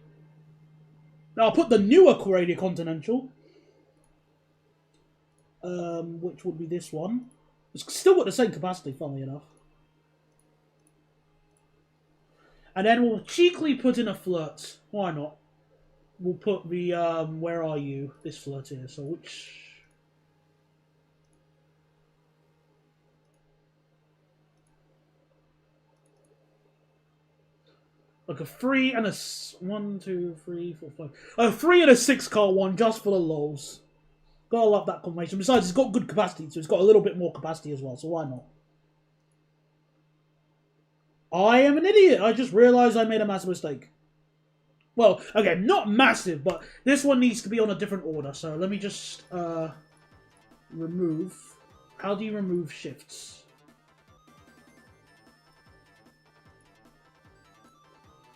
I'll put the newer Coradia Continental, which would be this one. It's still got the same capacity, funnily enough. And then we'll cheekily put in a flirt. Why not? We'll put the where are you? This flirt here. So which? Like a 3 and a 1, 2, 3, 4, 5. A 3 and a 6 car one just for the lows. Gotta love that combination. Besides, it's got good capacity, so it's got a little bit more capacity as well. So why not? I am an idiot. I just realised I made a massive mistake. Well, okay, not massive, but this one needs to be on a different order. So let me just remove. How do you remove shifts?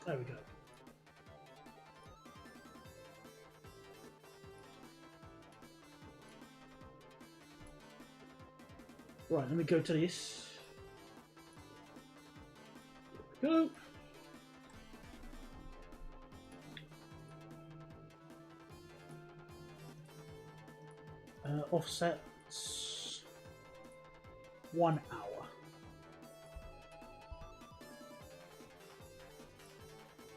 There we go. Right, let me go to this. There we go. Offsets 1 hour.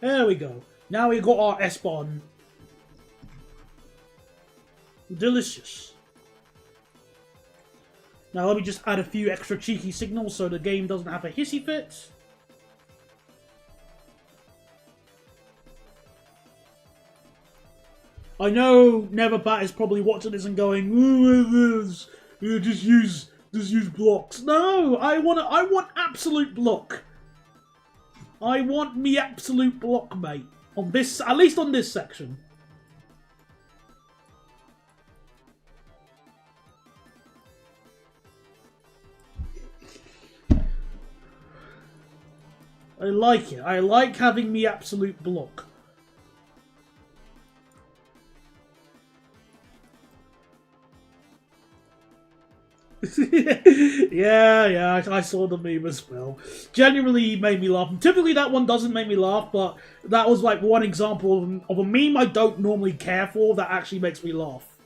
There we go. Now we got our S-Bahn. Delicious. Now let me just add a few extra cheeky signals so the game doesn't have a hissy fit. I know Neverbat is probably watching this and going, "Ooh, just use blocks." No, I want absolute block. I want me absolute block, mate. On this, at least on this section. I like it. I like having me absolute block. yeah, I saw the meme as well. Genuinely made me laugh. Typically that one doesn't make me laugh, but that was like one example of a meme I don't normally care for that actually makes me laugh.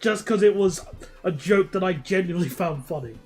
Just because it was a joke that I genuinely found funny.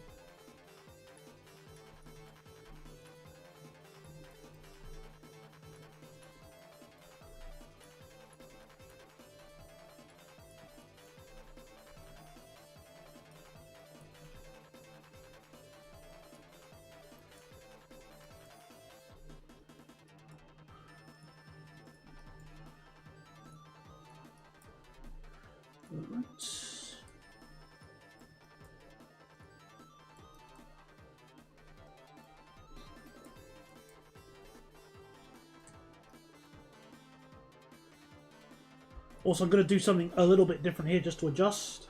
Also, I'm going to do something a little bit different here just to adjust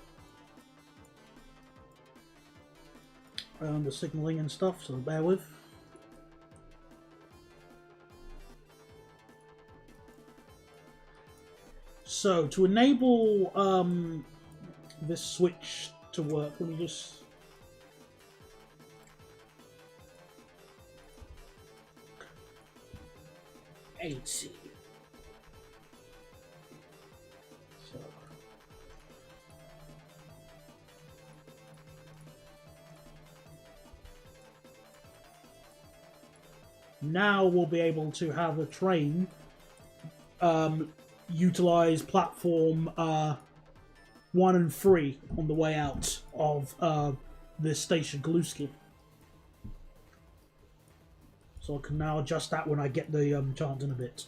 the signaling and stuff, so bear with. So, to enable this switch to work, let me just... So. Now we'll be able to have a train utilize platform 1 and 3 on the way out of this station, Kaluski. So I can now adjust that when I get the chance in a bit.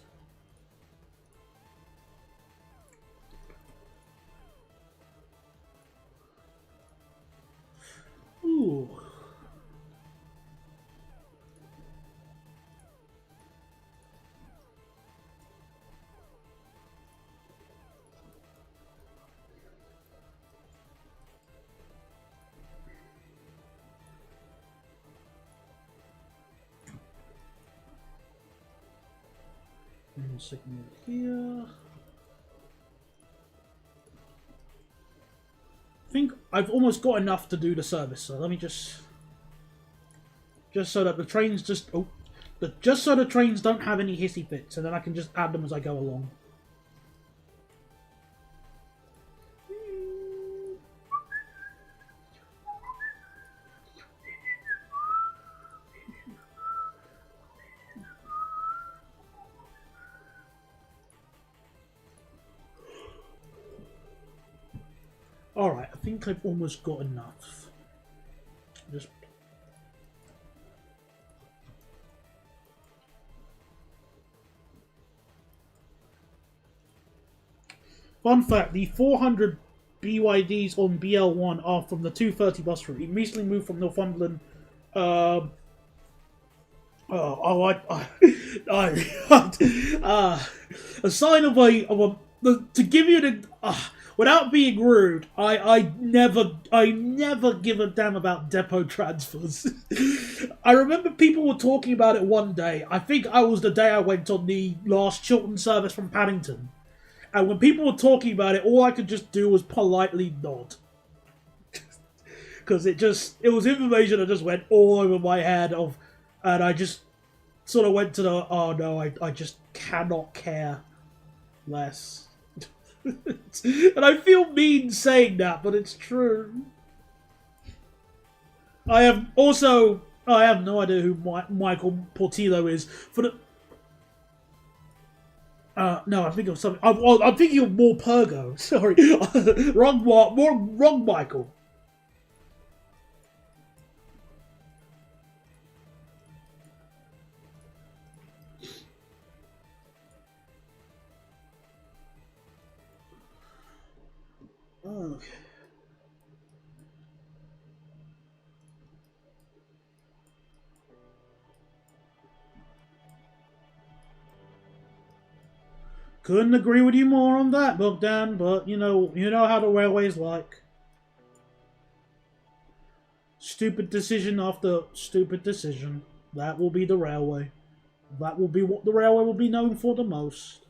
Ooh. And signal here. I think I've almost got enough to do the service, so let me just so that the trains just so the trains don't have any hissy fits, and then I can just add them as I go along. Alright, I think I've almost got enough. Just... Fun fact, the 400 BYDs on BL1 are from the 230 bus route. It recently moved from Northumberland. A sign of to give you the... without being rude, I never give a damn about depot transfers. I remember people were talking about it one day. I think I was the day I went on the last Chiltern service from Paddington. And when people were talking about it, all I could just do was politely nod. Because it was information that just went all over my head and I just sort of went to the, oh no, I just cannot care less. And I feel mean saying that, but it's true. I have no idea who Michael Portillo is. For the no, I'm thinking of something. I'm thinking of more Pergo. Sorry, wrong Michael. Okay. Couldn't agree with you more on that, Bogdan, but you know how the railway's like. Stupid decision after stupid decision. That will be the railway. That will be what the railway will be known for the most.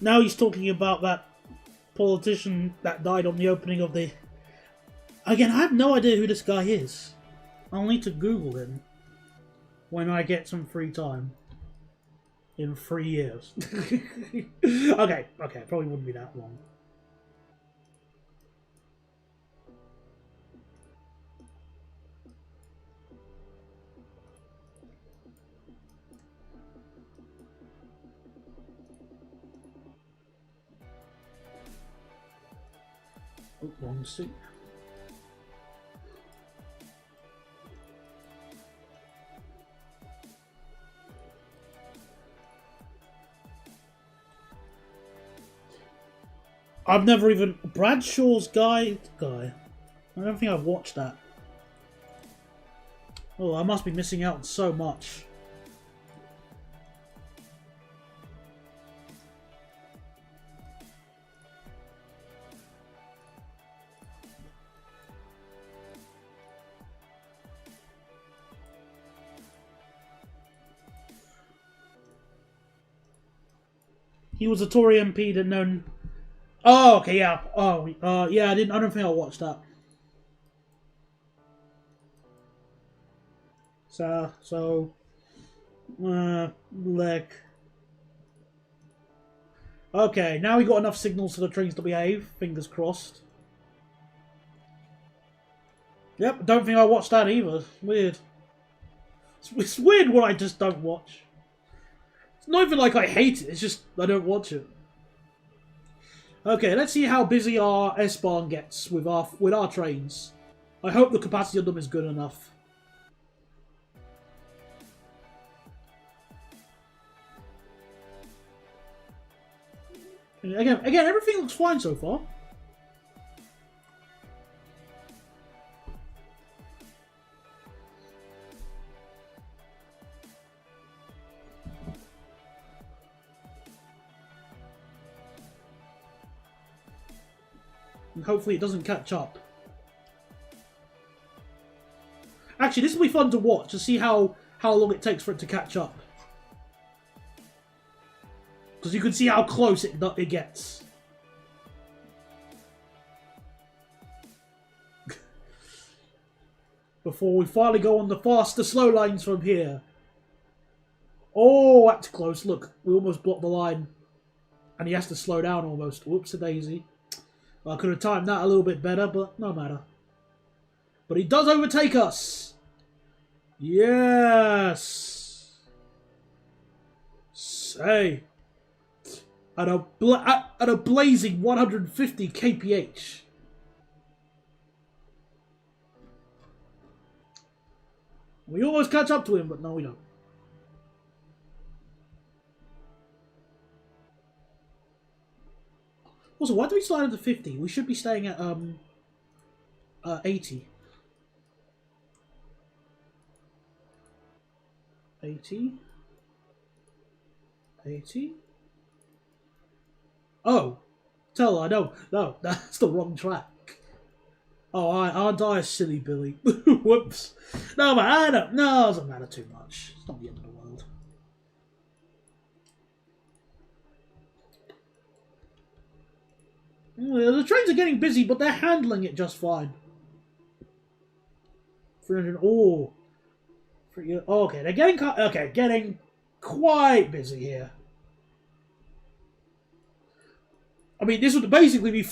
Now he's talking about that politician that died on the opening of the... Again, I have no idea who this guy is. I'll need to Google him when I get some free time. In 3 years. Okay, probably wouldn't be that long. Oh, wrong seat. I've never even... Bradshaw's guy. I don't think I've watched that. Oh, I must be missing out on so much. He was a Tory MP that known. Oh, okay, yeah. Oh, yeah. I didn't. I don't think I watched that. Like. Okay, now we got enough signals for the trains to behave. Fingers crossed. Yep, don't think I watched that either. Weird. It's weird what I just don't watch. It's not even like I hate it. It's just I don't watch it. Okay, let's see how busy our S-Bahn gets with our trains. I hope the capacity of them is good enough. Again, everything looks fine so far. And hopefully it doesn't catch up. Actually, this will be fun to watch, to see how long it takes for it to catch up. Because you can see how close it gets. Before we finally go on the faster slow lines from here. Oh, that's close. Look, we almost blocked the line. And he has to slow down almost. Whoops-a-daisy. Well, I could have timed that a little bit better, but no matter. But he does overtake us. Yes. Say. At a blazing 150 kph. We almost catch up to him, but no, we don't. Also, why do we slide at 50? We should be staying at 80. 80. 80. Oh, tell her, no, that's the wrong track. Oh, aren't I a silly Billy? Whoops. No, man, I don't. No, it doesn't matter too much. It's not the end of the world. The trains are getting busy, but they're handling it just fine. 300. Oh, okay. They're getting quite busy here. I mean, this would basically be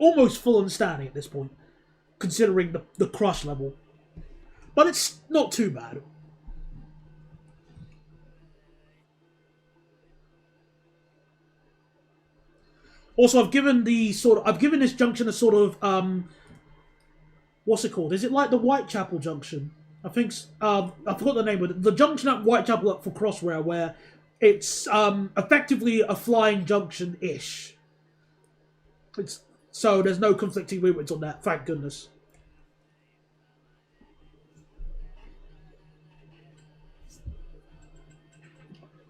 almost full and standing at this point, considering the crush level. But it's not too bad. Also, I've given this junction a sort of what's it called? Is it like the Whitechapel junction? I think I forgot the name of it. The junction at Whitechapel for Crossrail, where it's effectively a flying junction-ish. So there's no conflicting movements on that, thank goodness.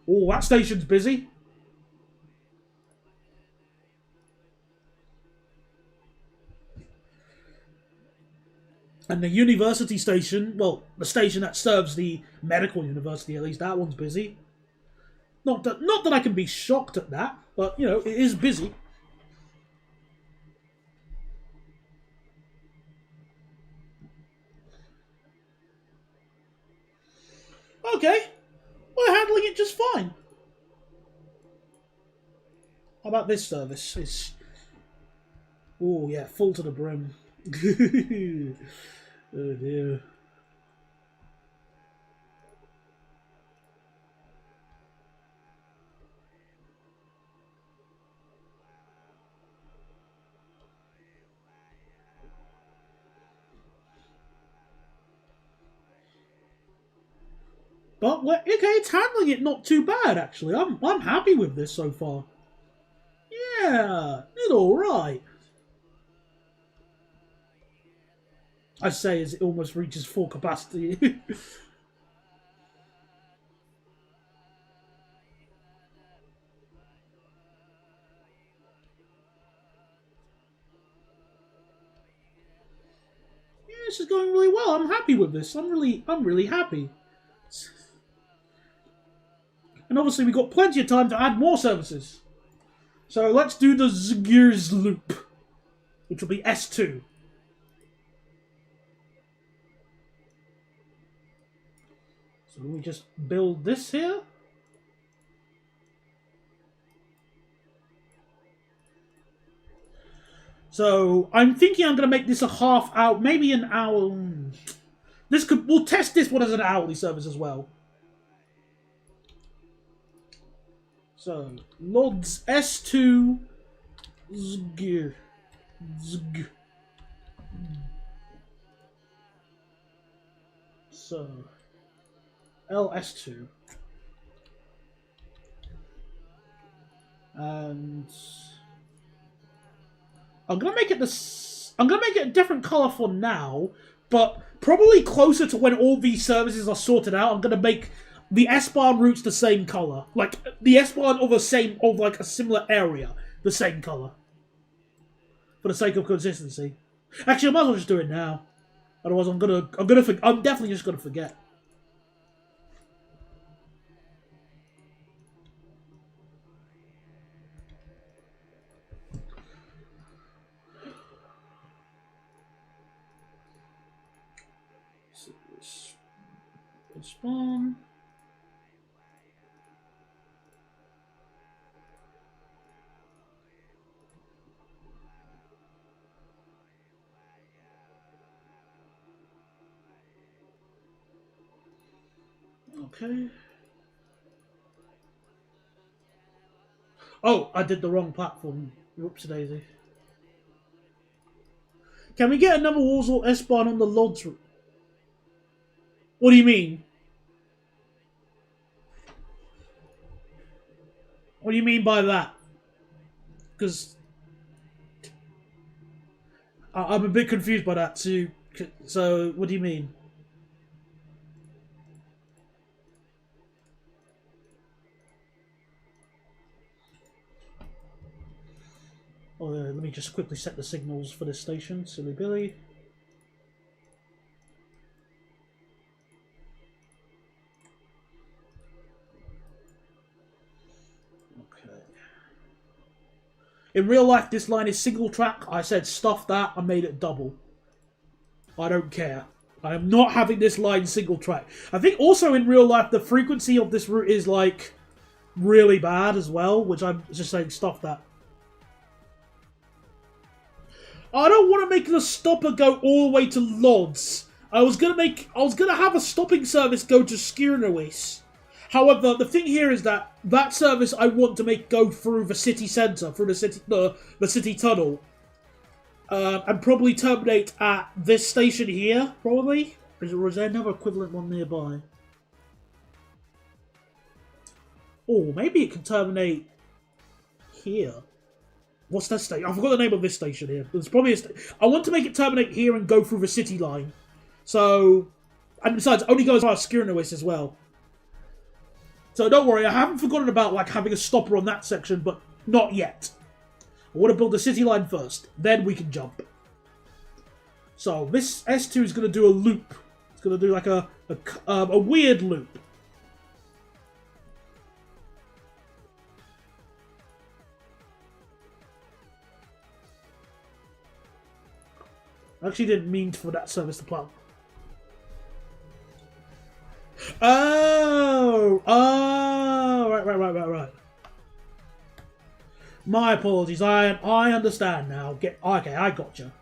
Oh, that station's busy. And the university station, well, the station that serves the medical university, at least that one's busy. Not that I can be shocked at that, but, you know, it is busy. Okay, we're handling it just fine. How about this service? It's... Oh, yeah, full to the brim. Oh, dear. But okay, it's handling it not too bad actually. I'm happy with this so far. Yeah, it's all right. I say as it almost reaches full capacity. This is going really well. I'm happy with this. I'm really happy. And obviously we've got plenty of time to add more services. So let's do the Zgers loop, which will be S2. So we just build this here. So I'm thinking I'm going to make this a half hour, maybe an hour. We'll test this one as an hourly service as well. So lods S2 Zg. So LS2 and I'm gonna make it a different color for now, but probably closer to when all these services are sorted out. I'm gonna make the S-Bahn routes the same color, like the S-Bahn of a similar area, the same color, for the sake of consistency. Actually, I might as well just do it now. Otherwise, I'm definitely just gonna forget. Spawn. Okay. Oh, I did the wrong platform. Whoopsie-daisy. Can we get another Warsaw S-Bahn on the Lodz route? What do you mean? What do you mean by that? Because I'm a bit confused by that too. So, what do you mean? Oh, let me just quickly set the signals for this station. Silly Billy. In real life, this line is single track. I said stuff that. I made it double. I don't care. I am not having this line single track. I think also in real life, the frequency of this route is like really bad as well, which I'm just saying stuff that. I don't want to make the stopper go all the way to Lodz. I was gonna have a stopping service go to Skierniewicz. However, the thing here is that service I want to make go through the city centre, through the city tunnel, and probably terminate at this station here. Probably, or is there another equivalent one nearby? Oh, maybe it can terminate here. What's that station? I forgot the name of this station here. There's probably I want to make it terminate here and go through the city line. So, and besides, it only goes via Skierniewicz as well. So don't worry, I haven't forgotten about like having a stopper on that section, but not yet. I want to build the city line first, then we can jump. So this S2 is going to do a loop. It's going to do like a weird loop. I actually didn't mean for that service to plan. Right. My apologies. I understand now. Okay, I gotcha.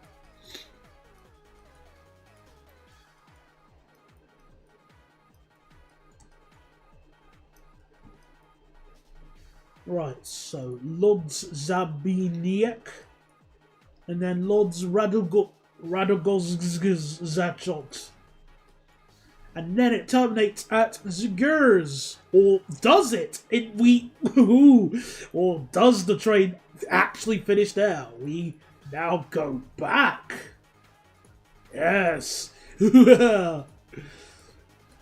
Right, so Lodz Zabiniek, and then Lodz Radogozgzachok. And then it terminates at Zgers. Or does it? Or does the train actually finish there? We now go back. Yes.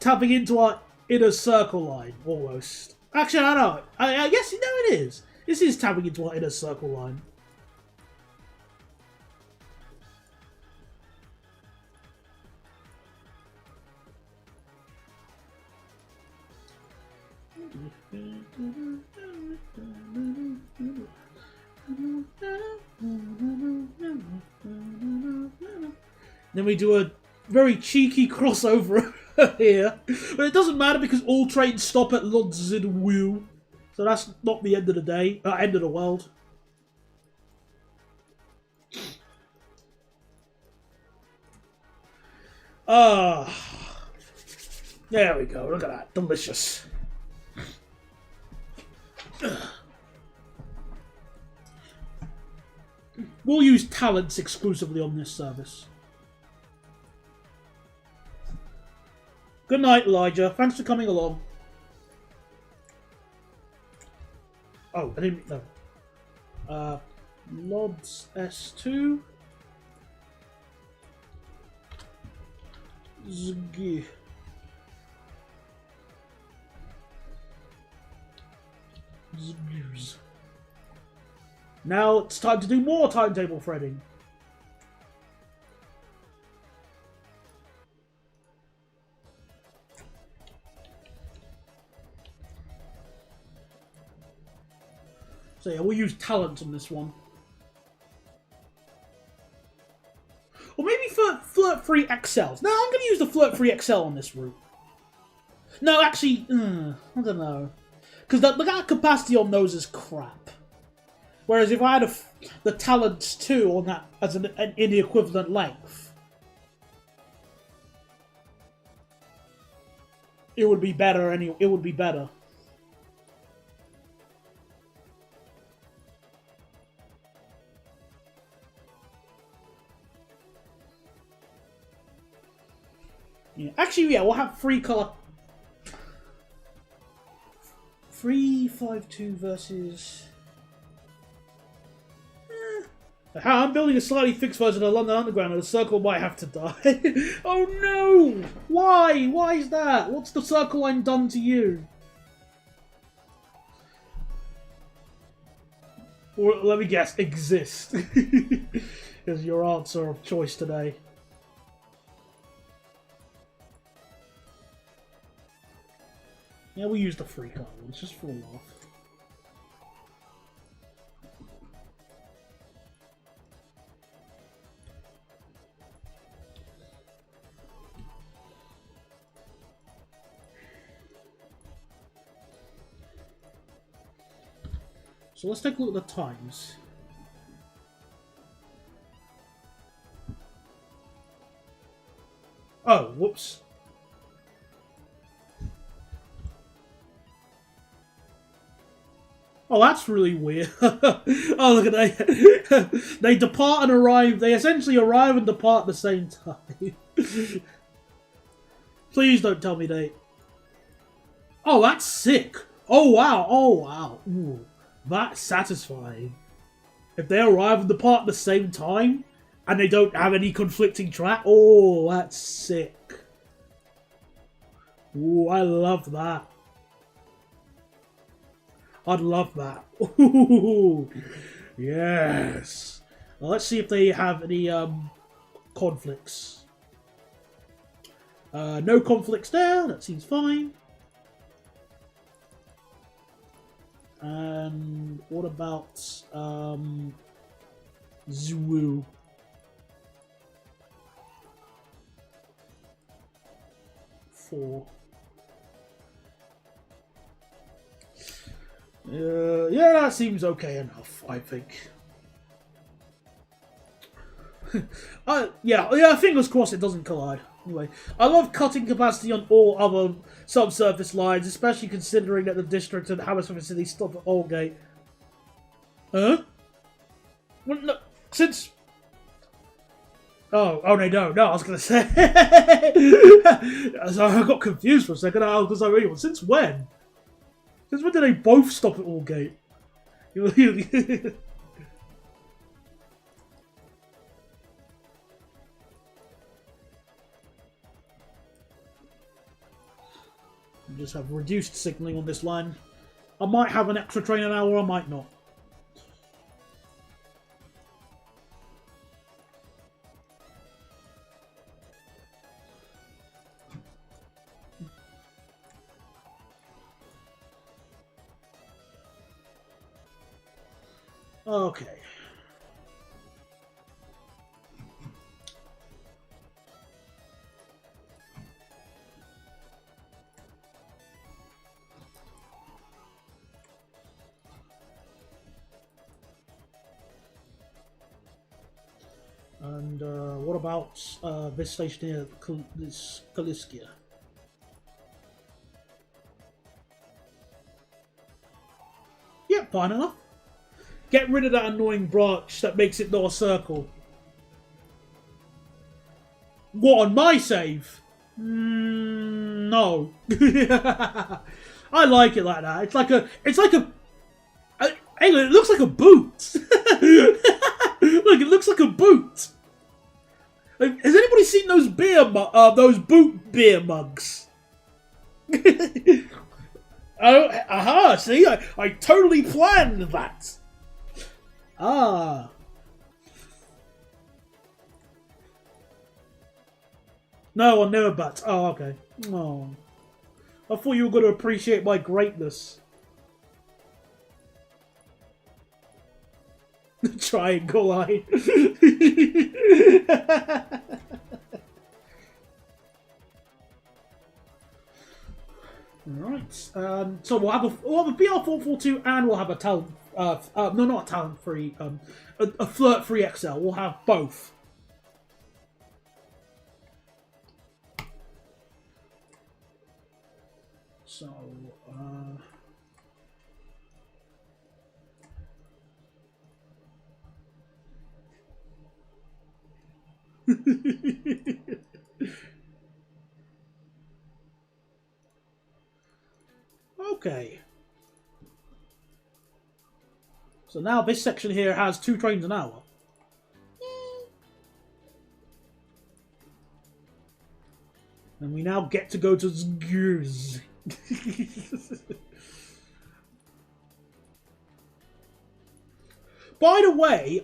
Tapping into our inner circle line, almost. Actually, I know. I guess you know it is. This is tapping into our inner circle line. Then we do a very cheeky crossover here. But it doesn't matter because all trains stop at Lodzidwu. So that's not the end of the day. End of the world. There we go. Look at that. Delicious. We'll use talents exclusively on this service. Good night, Elijah. Thanks for coming along. Oh, I didn't know. Lods S2. Zg. Zg's. Now it's time to do more timetable threading. So yeah, we'll use talent on this one. Or maybe for Flirt Free XLs. No, I'm going to use the Flirt Free XL on this route. No, actually, I don't know. Because the capacity on those is crap. Whereas if I had the talents 2 on that as in the equivalent length, it would be better. It would be better. Yeah. Actually, yeah, we'll have 3 color. 352 versus. I'm building a slightly fixed version of the London Underground and the Circle might have to die. Oh no! Why? Why is that? What's the Circle Line done to you? Or let me guess, exist. Is your answer of choice today. Yeah, we'll use the free card ones just for a laugh. So let's take a look at the times. Oh, whoops. Oh, that's really weird. Oh, look at that. They depart and arrive. They essentially arrive and depart at the same time. Please don't tell me they... Oh, that's sick. Oh, wow. Oh, wow. Ooh, that's satisfying. If they arrive and depart at the same time, and they don't have any conflicting track, oh, that's sick. Ooh, I love that. I'd love that. Ooh, yes. Well, let's see if they have any conflicts. No conflicts there. That seems fine. And what about Zwu? Four. Yeah, that seems okay enough, I think. Yeah, fingers crossed it doesn't collide. Anyway, I love cutting capacity on all other subsurface lines, especially considering that the district and Hammersmith City stop at Aldgate. Huh? Well, no, since... Oh, they don't. No, I was going to say... So I got confused for a second, because I really... Since when? Since when did they both stop at Aldgate? just have reduced signalling on this line. I might have an extra train an hour, I might not. Okay. And what about this station here, this Kaliskia? Yeah, fine enough. Get rid of that annoying branch that makes it not a circle. What, on my save? No. I like it like that. It's like a. Hey, it looks like a boot. Look, it looks like a boot. Like, has anybody seen those those boot beer mugs? Aha! See, I totally planned that. Ah. No, I never bet. Oh, okay. Oh. I thought you were going to appreciate my greatness. Triangle line. Right. So we'll have a BR442 and we'll have a talent. No, not a talent free. A flirt free XL. We'll have both. So. Okay. So now this section here has 2 trains an hour. And we now get to go to Zgurs. By the way,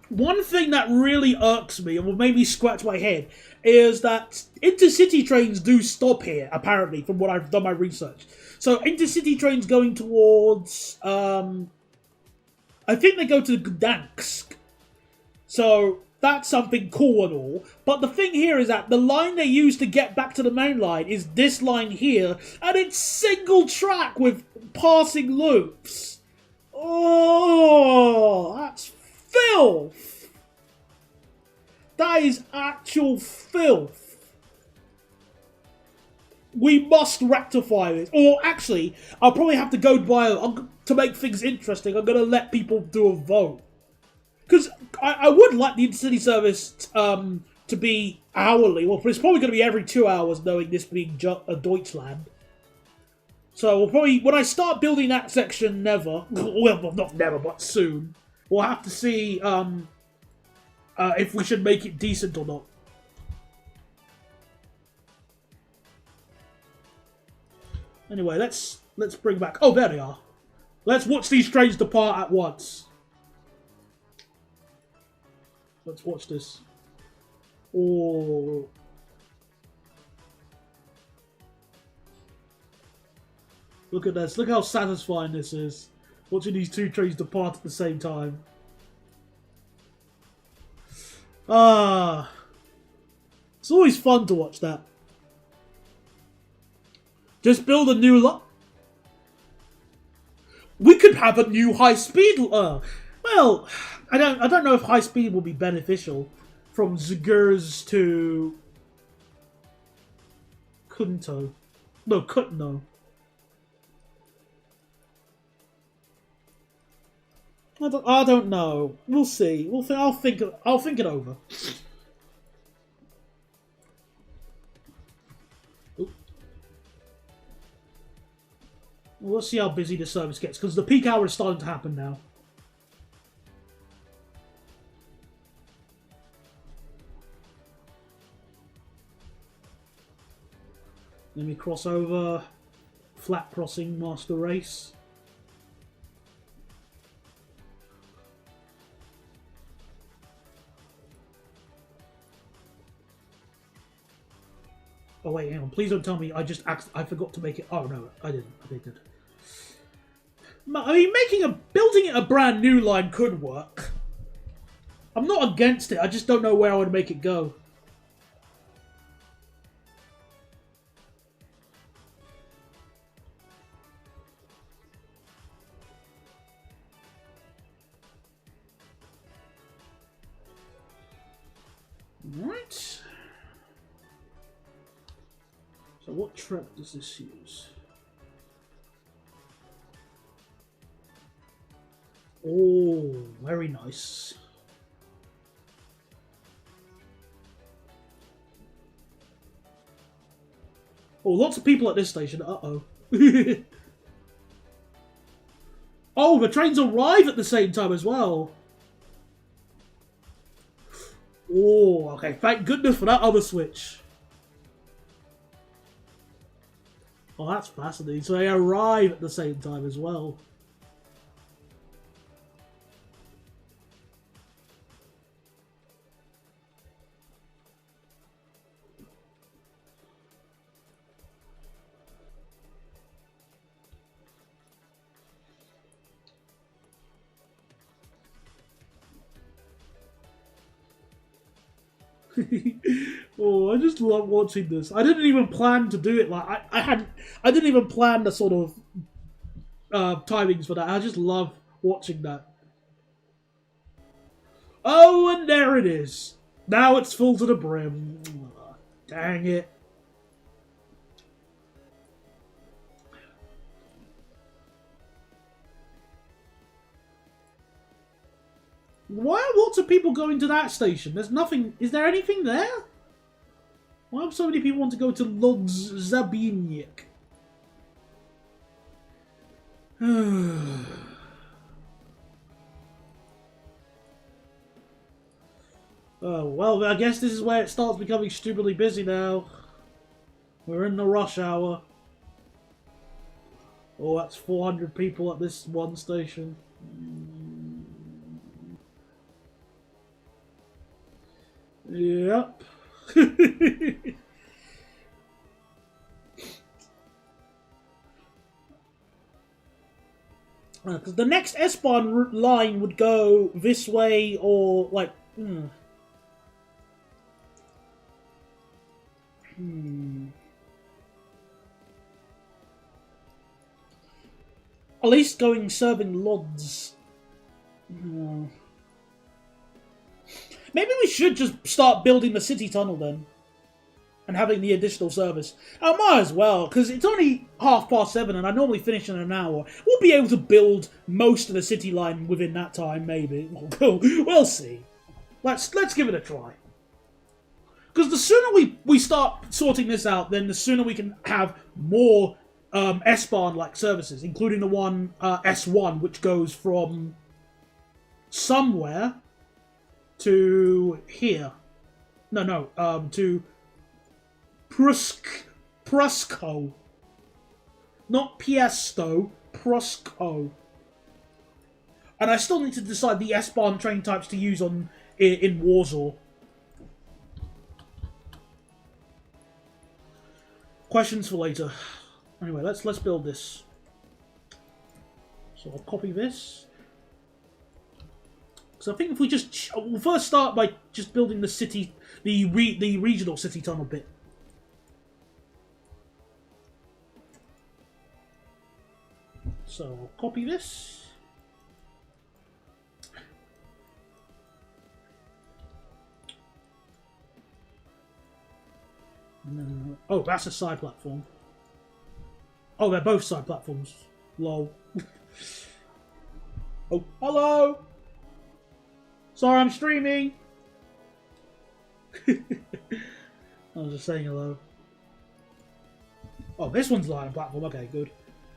one thing that really irks me and will make me scratch my head is that intercity trains do stop here, apparently, from what I've done my research. So intercity trains going towards, I think they go to Gdansk. So that's something cool and all. But the thing here is that the line they use to get back to the main line is this line here, and it's single track with passing loops. Oh, that's filth. That is actual filth. We must rectify this. Or actually, I'll probably have to go by, to make things interesting, I'm going to let people do a vote. Because I would like the intercity service to be hourly. Well, it's probably going to be every 2 hours, knowing this being Deutschland. So we'll probably, when I start building that section, well, not never, but soon, we'll have to see if we should make it decent or not. Anyway, let's bring back. Oh, there they are. Let's watch these trains depart at once. Let's watch this. Oh. Look at this. Look how satisfying this is. Watching these 2 trains depart at the same time. Ah. It's always fun to watch that. Just build a new lot. We could have a new high speed. Well, I don't know if high speed will be beneficial from Zgurs to Kunto. No, Kutno. I don't know. We'll see. I'll think it over. We'll see how busy the service gets, because the peak hour is starting to happen now. Let me cross over. flat crossing master race. Oh wait, hang on. Please don't tell me I forgot to make it. Oh no, I didn't. I did. I mean, building it a brand new line could work. I'm not against it. I just don't know where I would make it go. Right. So what track does this use? Oh, very nice. Oh, lots of people at this station. Uh-oh. Oh, the trains arrive at the same time as well. Oh, okay. Thank goodness for that other switch. Oh, that's fascinating. So they arrive at the same time as well. Oh, I just love watching this. I didn't even plan to do it. Like I didn't even plan the sort of timings for that. I just love watching that. Oh, and there it is. Now it's full to the brim. Oh, dang it. Why are lots of people going to that station? There's nothing. Is there anything there? Why do so many people want to go to Lodz Zabiniak? Oh, well, I guess this is where it starts becoming stupidly busy now. We're in the rush hour. Oh, that's 400 people at this one station. Yep. Because the next S-Bahn line would go this way or, like... At least going serving Lodz. Maybe we should just start building the city tunnel then. And having the additional service. I might as well, because it's only 7:30 and I normally finish in an hour. We'll be able to build most of the city line within that time, maybe. We'll see. Let's give it a try. Because the sooner we start sorting this out, then the sooner we can have more S-Bahn-like services, including the one S1, which goes from somewhere to here. No, to Prusko. Not Piesto, Prusko. And I still need to decide the S-Bahn train types to use in Warsaw. Questions for later. Anyway, let's build this. So I'll copy this. So I think if we'll first start by just building the city, the regional city tunnel bit. So I'll copy this. No. Oh, that's a side platform. Oh, they're both side platforms. Lol. Oh, hello! Sorry, I'm streaming! I was just saying hello. Oh, this one's line platform. Okay, good.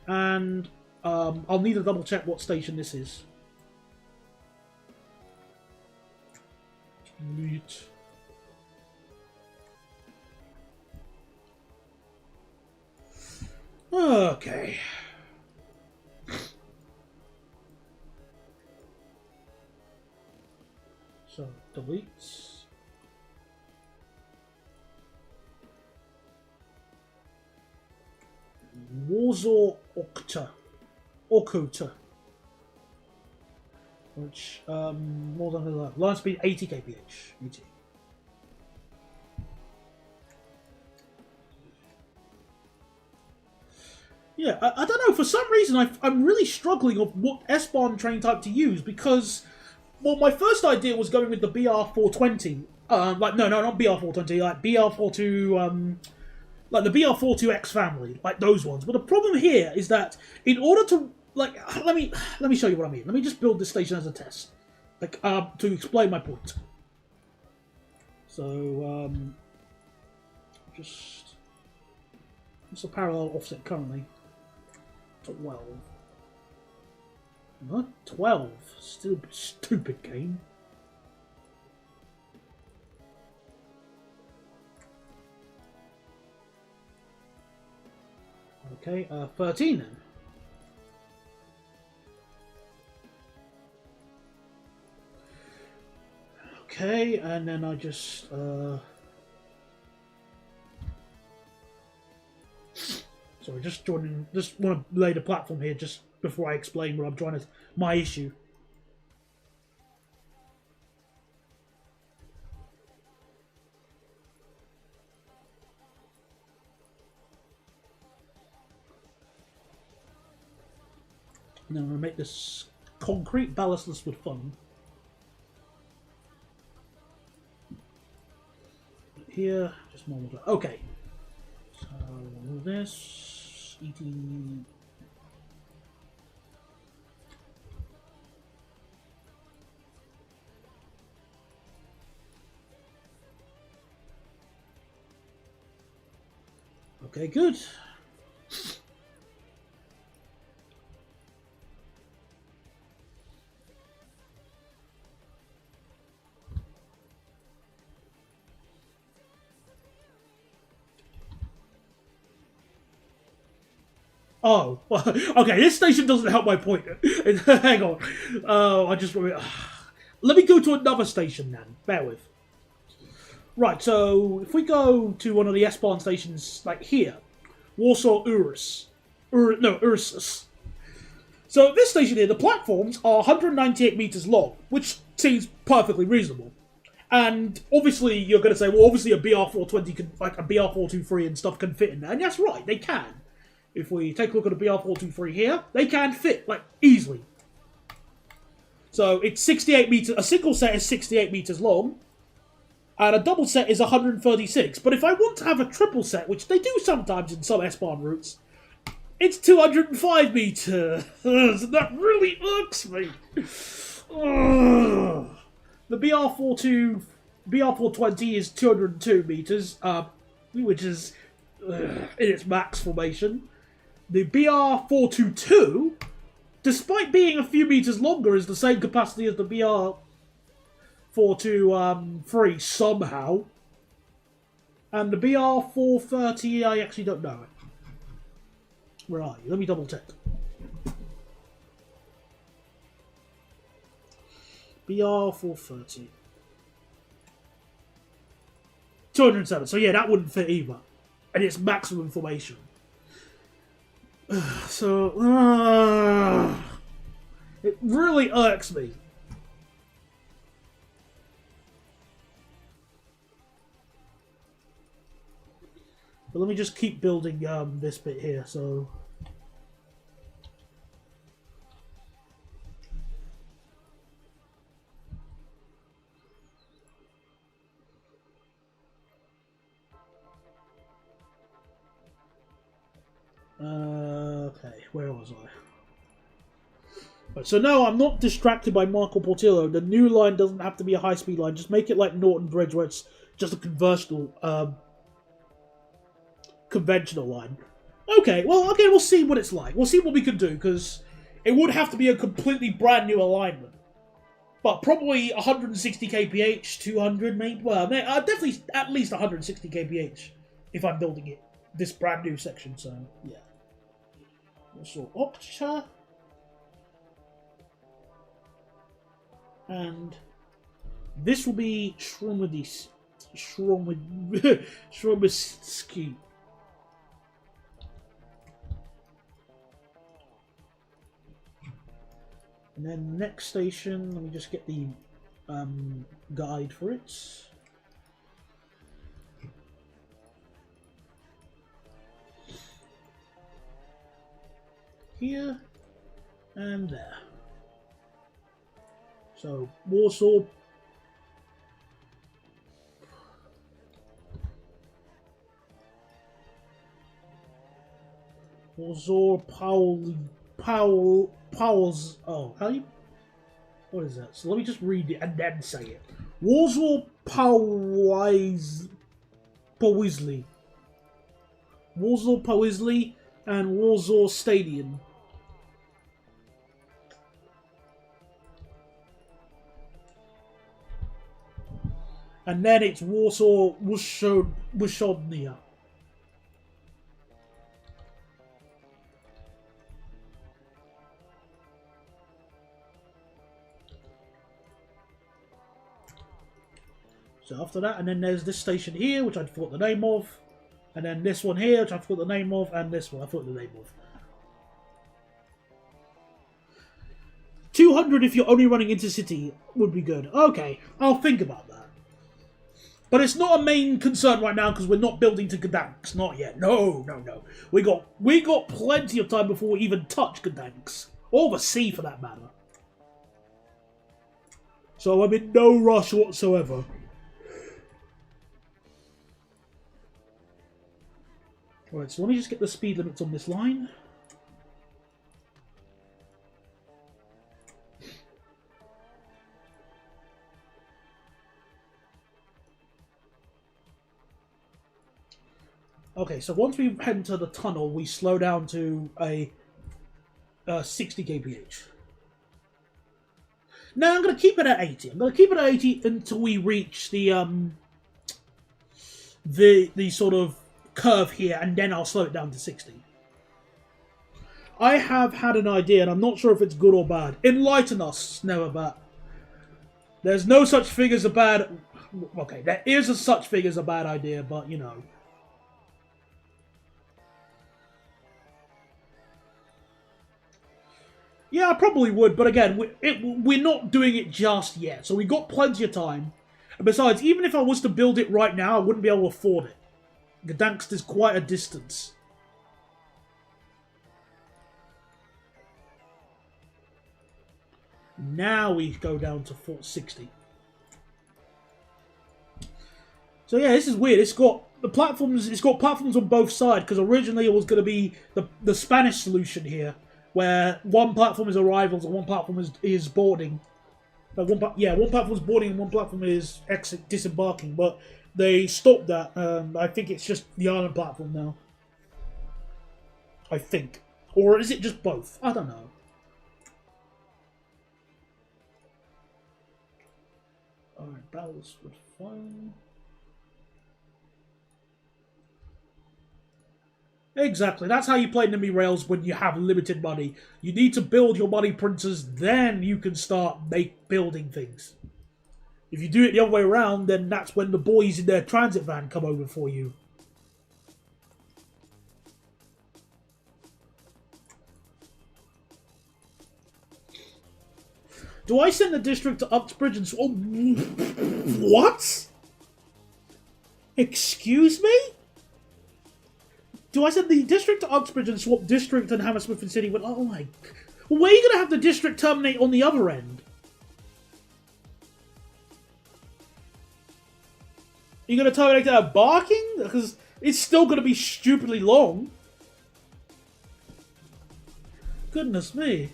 And I'll need to double check what station this is. Neat. Okay. So, delete. Warsaw Okuta. Which, more than that. Line speed 80 kph. 80. Yeah, I don't know. For some reason, I'm really struggling of what S-Bahn train type to use because, well, my first idea was going with the BR420. Like, no, not BR420. Like BR42, like the BR42X family, like those ones. But the problem here is that in order to, like, let me show you what I mean. Let me just build this station as a test, like, to explain my point. So, just what's the parallel offset currently? 12. Not 12. Still stupid game. Okay, 13 then. Okay, and then I just sorry, just joining. Just want to lay the platform here just before I explain what I'm trying to. My issue. And then I'm going to make this concrete ballastless with fun. Here, just normal. Okay. So, all this. Eating. Okay, good. Oh, well, okay. This station doesn't help my point. Hang on. I just let me go to another station then. Bear with. Right. So if we go to one of the S-Bahn stations, like here, Warsaw Ursus. So this station here, the platforms are 198 meters long, which seems perfectly reasonable. And obviously, you're going to say, well, obviously a BR420 can, like a BR423 and stuff can fit in there, and that's right, they can. If we take a look at a BR423 here, they can fit, like, easily. So it's 68 meters, a single set is 68 meters long, and a double set is 136. But if I want to have a triple set, which they do sometimes in some S-Bahn routes, it's 205 meters. That really irks me. The BR420 is 202 meters, which is in its max formation. The BR422, despite being a few meters longer, is the same capacity as the BR423 somehow. And the BR430, I actually don't know it. Where are you? Let me double check. BR430. 207. So yeah, that wouldn't fit either. And it's maximum formation. So, it really irks me. But let me just keep building this bit here, so... Okay, where was I? Right, so now I'm not distracted by Marco Portillo. The new line doesn't have to be a high-speed line. Just make it like Norton Bridge, where it's just a conventional line. Okay, well, okay, we'll see what it's like. We'll see what we can do, because it would have to be a completely brand new alignment. But probably 160 kph, 200 maybe. Well, definitely at least 160 kph if I'm building it. This brand new section, so yeah. So Octa. And this will be Shromadis. Shromadski. And then next station, let me just get the guide for it. Here and there. So Warsaw. Powell's. Oh, how you? What is that? So let me just read it and then say it. Warsaw Powisley. Warsaw Powisley and Warsaw Stadium. And then it's Warsaw Wyschodnia. So after that, and then there's this station here, which I forgot the name of. And then this one here, which I forgot the name of. And this one, I forgot the name of. 200 if you're only running intercity would be good. Okay, I'll think about that. But it's not a main concern right now because we're not building to Gdansk. Not yet. No. We got plenty of time before we even touch Gdansk. Or the sea for that matter. So I'm in no rush whatsoever. Right, so let me just get the speed limits on this line. Okay, so once we head into the tunnel, we slow down to a 60 kph. Now I'm going to keep it at 80. I'm going to keep it at 80 until we reach the sort of curve here, and then I'll slow it down to 60. I have had an idea, and I'm not sure if it's good or bad. Enlighten us, Neverbat. There's no such thing as a bad... Okay, there is a such thing as a bad idea, but, you know... Yeah, I probably would, but again, we're not doing it just yet, so we've got plenty of time. And besides, even if I was to build it right now, I wouldn't be able to afford it. Gdansk is quite a distance. Now we go down to 460. So yeah, this is weird. It's got platforms on both sides, because originally it was going to be the Spanish solution here, where one platform is arrivals and one platform is boarding. One platform is boarding and one platform is disembarking, but they stopped that. I think it's just the island platform now. I think. Or is it just both? I don't know. Alright, battles would fine. Exactly. That's how you play Nimby Rails when you have limited money. You need to build your money printers, then you can start building things. If you do it the other way around, then that's when the boys in their transit van come over for you. Do I send the district to Uxbridge and... Oh, what? Excuse me? Do I send the district to Uxbridge and swap district and Hammersmith and City? Oh my... Well, where are you going to have the district terminate on the other end? Are you going to terminate it at Barking? Because it's still going to be stupidly long. Goodness me.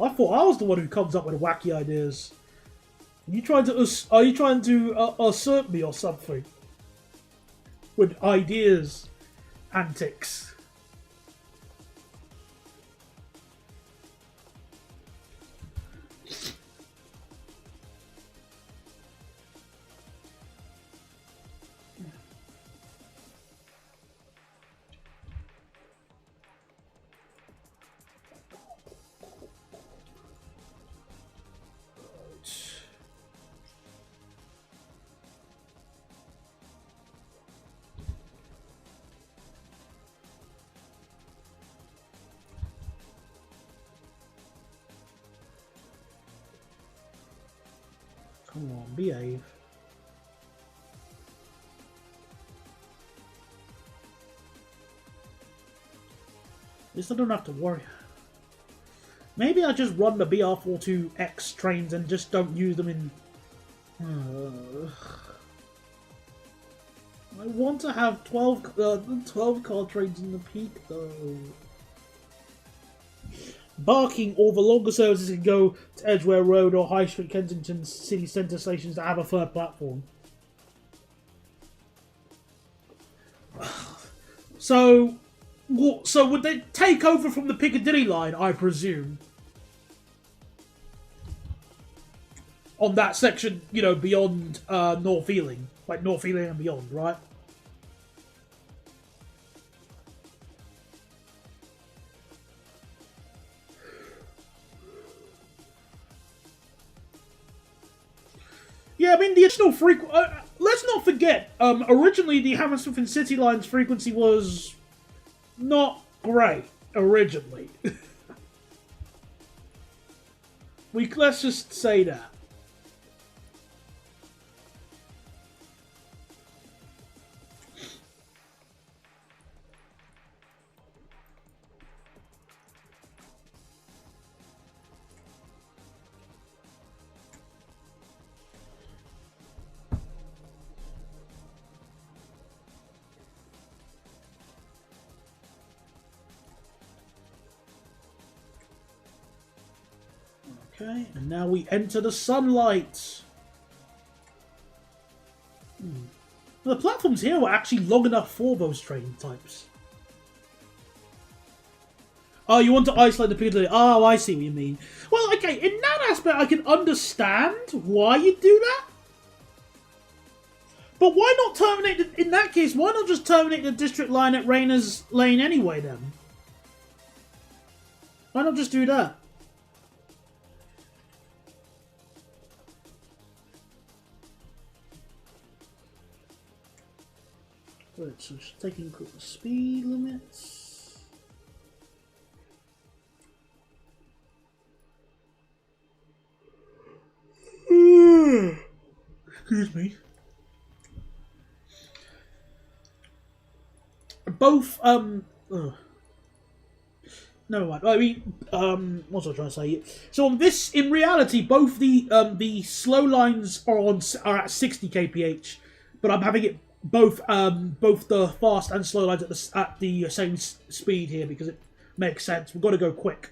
I thought I was the one who comes up with wacky ideas. Are you trying to assert me or something? With ideas, antics. Come on, behave. At least I don't have to worry. Maybe I just run the BR42X trains and just don't use them in... I want to have 12 car trains in the peak, though. Barking all the longer services can go to Edgware Road or High Street Kensington city centre stations that have a third platform. So would they take over from the Piccadilly line, I presume? On that section, you know, beyond North Ealing. Like North Ealing and beyond, right? Yeah, I mean, the additional frequency... let's not forget, originally the Hammersmith and City Line's frequency was not great, originally. Let's just say that. Okay, and now we enter the sunlight. The platforms here were actually long enough for those train types. Oh, you want to isolate the Piccadilly? Oh, I see what you mean. Well, okay, in that aspect, I can understand why you do that. But why not terminate, in that case, why not just terminate the district line at Rayner's Lane anyway, then? Why not just do that? Right, so just taking the speed limits. Excuse me. Both, no mind. I mean, what was I trying to say? So on this, in reality, both the slow lines are at 60 kph, but I'm having it both the fast and slow lines at the same speed here because it makes sense. We've got to go quick.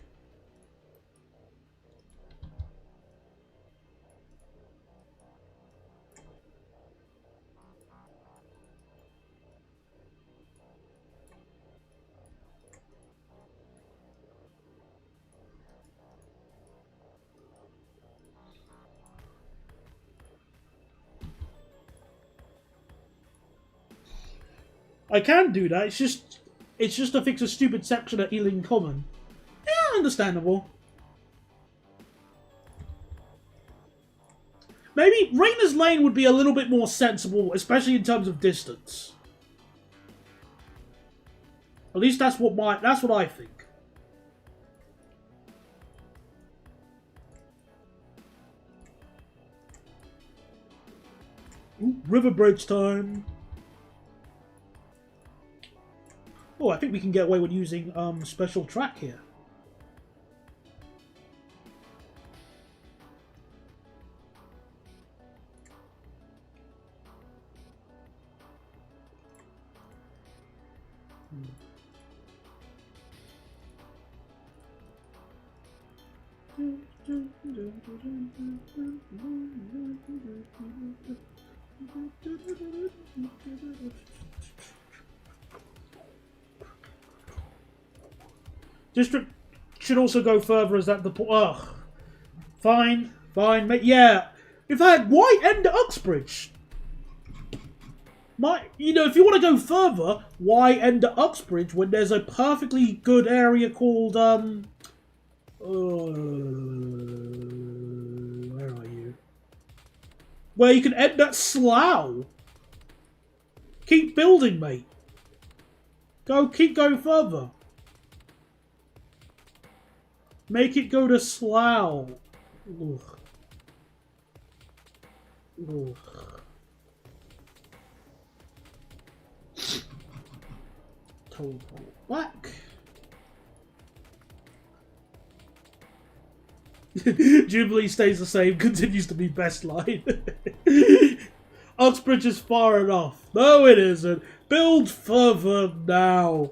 I can do that. It's just to fix a stupid section at Ealing Common. Yeah, understandable. Maybe Rayner's Lane would be a little bit more sensible, especially in terms of distance. At least that's what I think. Ooh, river bridge time. Oh, I think we can get away with using special track here. District should also go further. Is that the point? Ugh. Fine, mate. Yeah. In fact, why end at Uxbridge? You know, if you want to go further, why end at Uxbridge when there's a perfectly good area called where are you? Where you can end at Slough. Keep building, mate. Keep going further. Make it go to Slough. Ugh. Ooh. Total black. Jubilee stays the same, continues to be best line. Uxbridge is far enough. No, it isn't. Build further now.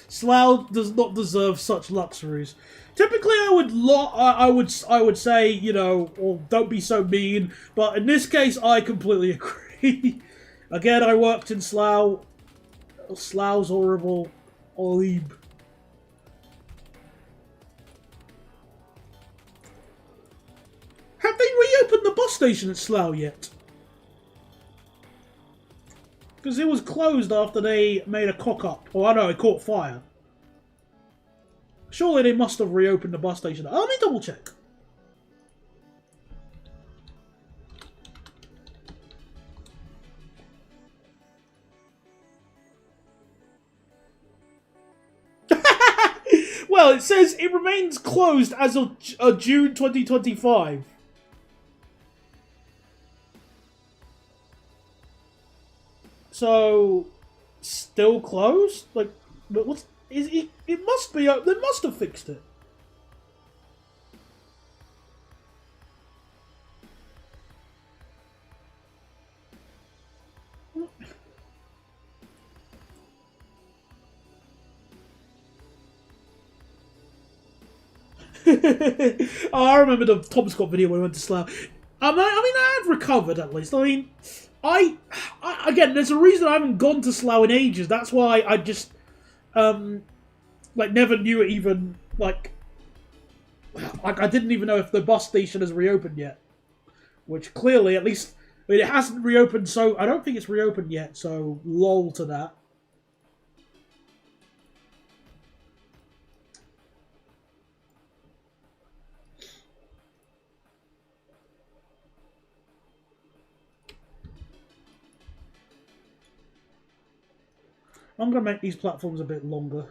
Slough does not deserve such luxuries. Typically, I would say, you know, or don't be so mean, but in this case, I completely agree. Again, I worked in Slough. Slough's horrible. Olib. Have they reopened the bus station at Slough yet? Because it was closed after they made a cock-up. Oh, I know, it caught fire. Surely they must have reopened the bus station. Let me double check. Well, it says it remains closed as of June 2025. So, still closed? Like, but what's... It must be... They must have fixed it. Oh, I remember the Tom Scott video when we went to Slough. I mean, I had recovered at least. I mean, again, there's a reason I haven't gone to Slough in ages. That's why I just, like, never knew it even, like I didn't even know if the bus station has reopened yet. Which clearly, at least, I mean, it hasn't reopened, so I don't think it's reopened yet, so lol to that. I'm going to make these platforms a bit longer.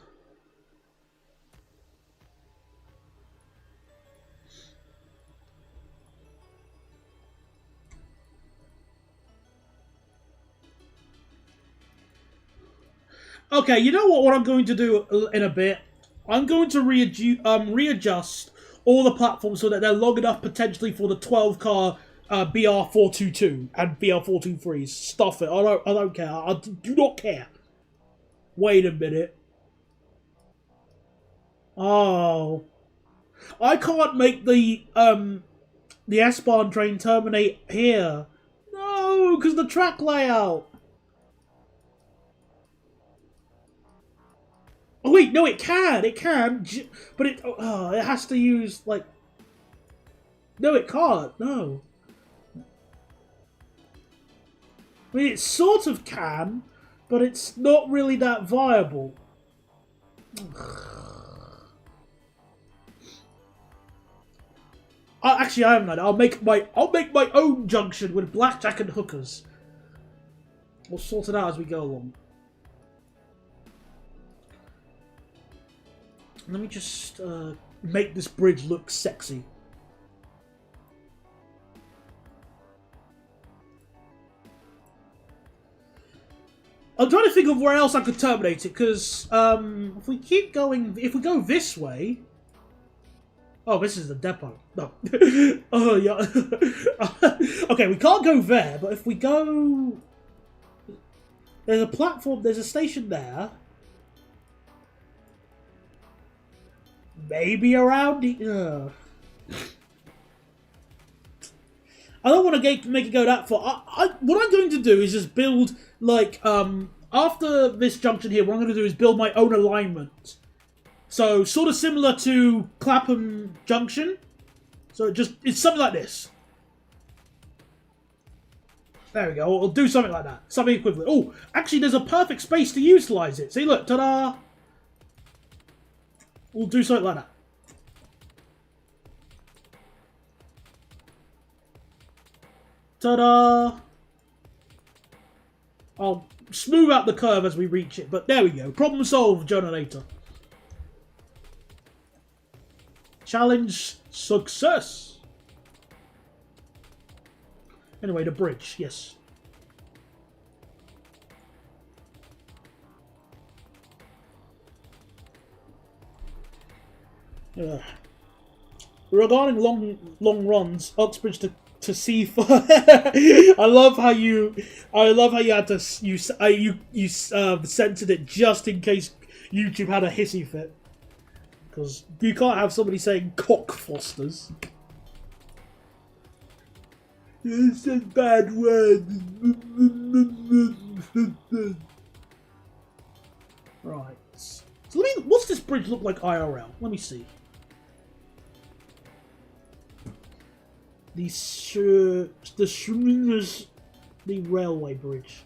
Okay, you know what I'm going to do in a bit? I'm going to readjust all the platforms so that they're long enough potentially for the 12-car BR422 and BR423s. Stuff it. I don't care. I do not care. Wait a minute. Oh. I can't make the S-Bahn train terminate here. No, because the track layout. Oh wait, no, it can, but it has to use, like... No, it can't, no. I mean, it sort of can, but it's not really that viable. Actually, I haven't had it. I'll make my own junction with blackjack and hookers. We'll sort it out as we go along. Let me just make this bridge look sexy. I'm trying to think of where else I could terminate it, because if we keep going, if we go this way... Oh, this is the depot. No. Oh, yeah. Okay, we can't go there, but if we go... There's a platform, there's a station there. Maybe around the... I don't want to make it go that far. What I'm going to do is just build, like, after this junction here, what I'm going to do is build my own alignment. So, sort of similar to Clapham Junction. So, it's something like this. There we go. We'll do something like that. Something equivalent. Oh, actually, there's a perfect space to utilise it. See, look. Ta-da! We'll do something like that. Ta-da! I'll smooth out the curve as we reach it, but there we go. Problem solved, generator. Challenge success. Anyway, the bridge, yes. Regarding long runs, Uxbridge to C4. I love how you had to censored it just in case YouTube had a hissy fit, because you can't have somebody saying cock fosters. It's a bad word. Right. So what's this bridge look like IRL? Let me see. The railway bridge.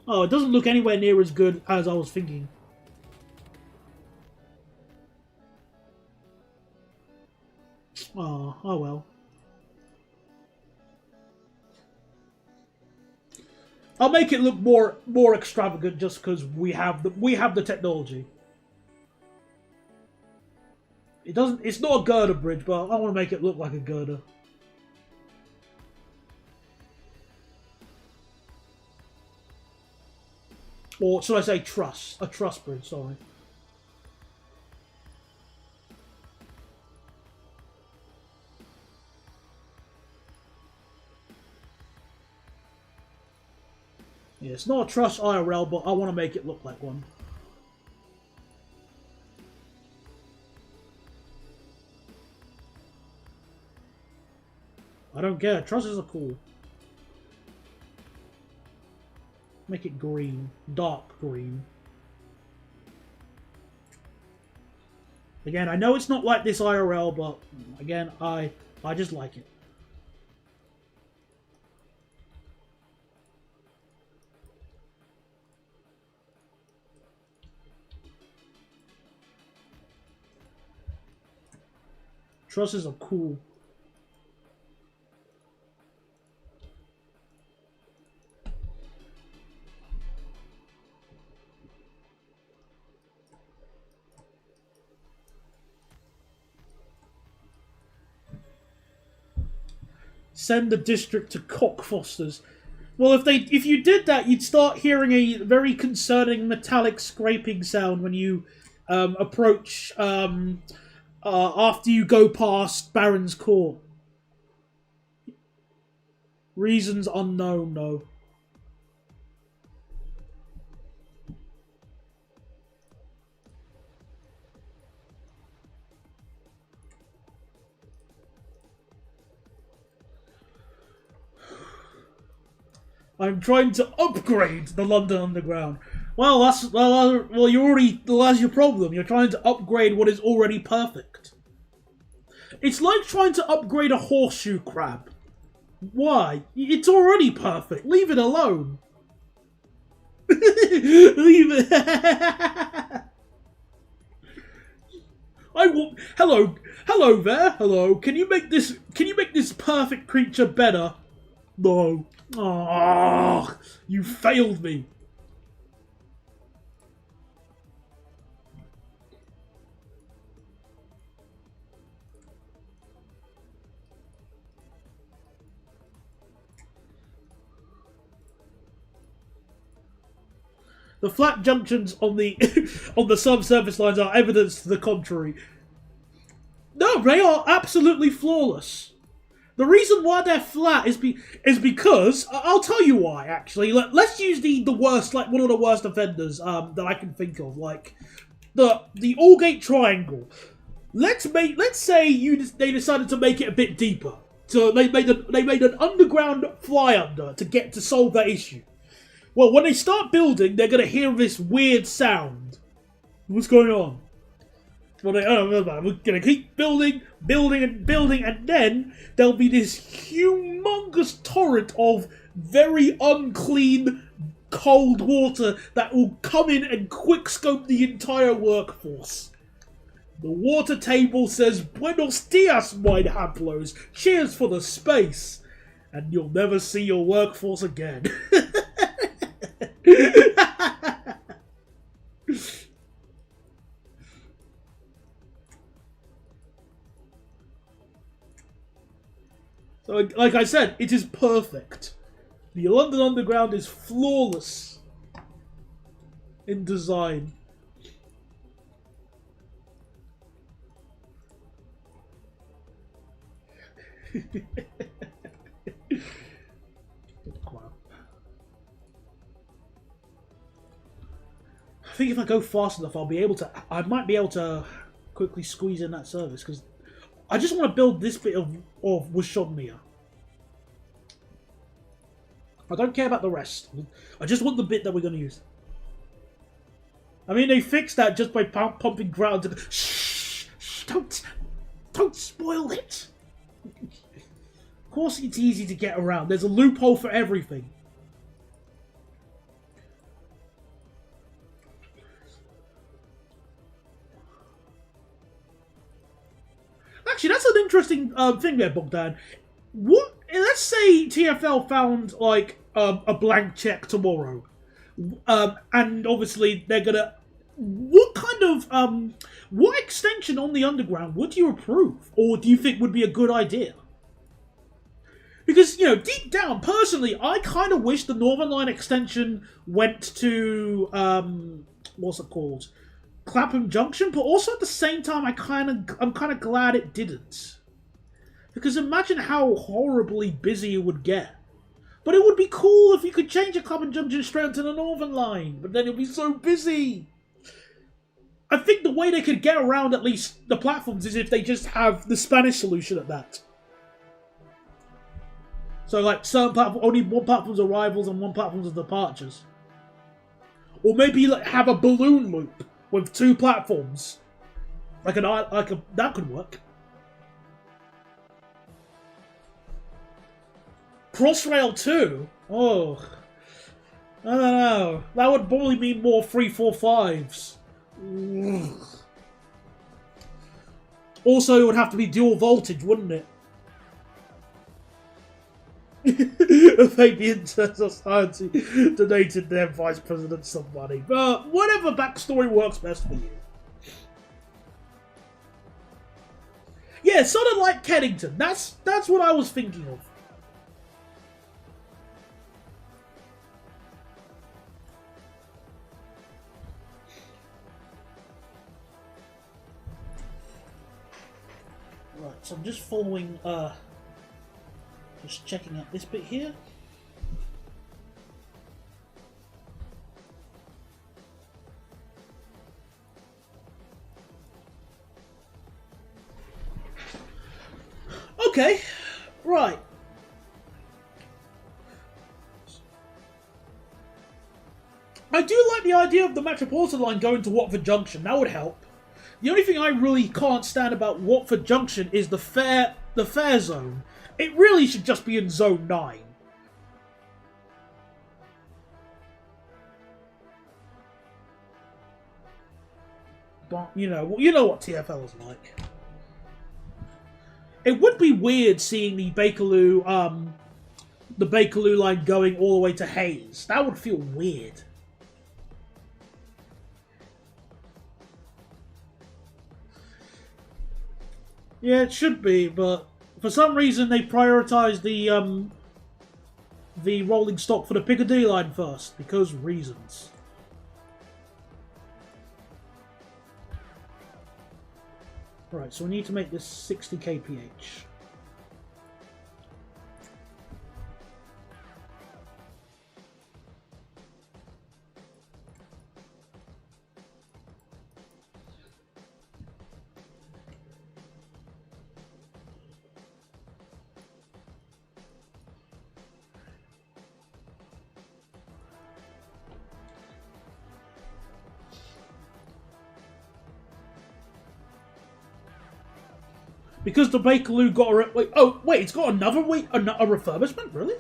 Oh, it doesn't look anywhere near as good as I was thinking. Oh well. I'll make it look more extravagant just because we have the technology. It's not a girder bridge, but I want to make it look like a girder. Or should I say truss? A truss bridge, sorry. Yeah, it's not a truss IRL, but I want to make it look like one. I don't care. Trusses are cool. Make it green. Dark green. Again, I know it's not like this IRL, but again, I just like it. Trusses are cool. Send the district to cockfosters. Well, if you did that, you'd start hearing a very concerning metallic scraping sound when you approach after you go past Baron's Court. Reasons unknown, no. I'm trying to upgrade the London Underground. Well, that's your problem. You're trying to upgrade what is already perfect. It's like trying to upgrade a horseshoe crab. Why? It's already perfect. Leave it alone. Leave it. Hello there. Hello. Can you make this perfect creature better? No. Oh, you failed me. The flat junctions on the on the subsurface lines are evidence to the contrary. No, they are absolutely flawless. The reason why they're flat is because I'll tell you why. Actually, let's use the worst, like one of the worst offenders that I can think of, like the Allgate Triangle. Let's say they decided to make it a bit deeper, so they made an underground fly under to solve that issue. Well, when they start building, they're gonna hear this weird sound. What's going on? Well, we're gonna keep building, and then there'll be this humongous torrent of very unclean, cold water that will come in and quickscope the entire workforce. The water table says, Buenos dias, mine Haplos. Cheers for the space. And you'll never see your workforce again. So, like I said, it is perfect. The London Underground is flawless in design. I think if I go fast enough, I might be able to quickly squeeze in that service, because I just want to build this bit of Washognia. I don't care about the rest. I just want the bit that we're going to use. I mean, they fixed that just by pumping ground. Shh! Don't spoil it. Of course, it's easy to get around. There's a loophole for everything. Actually, that's an interesting thing there, Bogdan. What? Let's say TFL found like a blank check tomorrow, and obviously they're gonna. What kind of what extension on the underground would you approve, or do you think would be a good idea? Because, you know, deep down, personally, I kind of wish the Northern Line extension went to what's it called? Clapham Junction, but also at the same time, I'm kind of glad it didn't. Because imagine how horribly busy it would get. But it would be cool if you could change a Clapham Junction straight onto the Northern Line, but then it'd be so busy. I think the way they could get around at least the platforms is if they just have the Spanish solution at that. So, like, certain platforms, only one platform's arrivals and one platform's departures. Or maybe like, have a balloon loop with two platforms. That could work. Crossrail 2? Oh. I don't know. That would probably mean more 345s. Also, it would have to be dual voltage, wouldn't it? The Fabian Society donated their vice president some money. But whatever backstory works best for you. Yeah, sort of like Kennington. That's what I was thinking of. Right, so I'm just following, just checking out this bit here. Okay, right. I do like the idea of the Metropolitan line going to Watford Junction. That would help. The only thing I really can't stand about Watford Junction is the fare zone. It really should just be in Zone 9. But you know what TFL is like. It would be weird seeing the Bakerloo line going all the way to Hayes. That would feel weird. Yeah, it should be, but for some reason they prioritised the rolling stock for the Piccadilly line first, because reasons. Right, so we need to make this 60 kph. Because the Bakerloo got it's got another a refurbishment, really?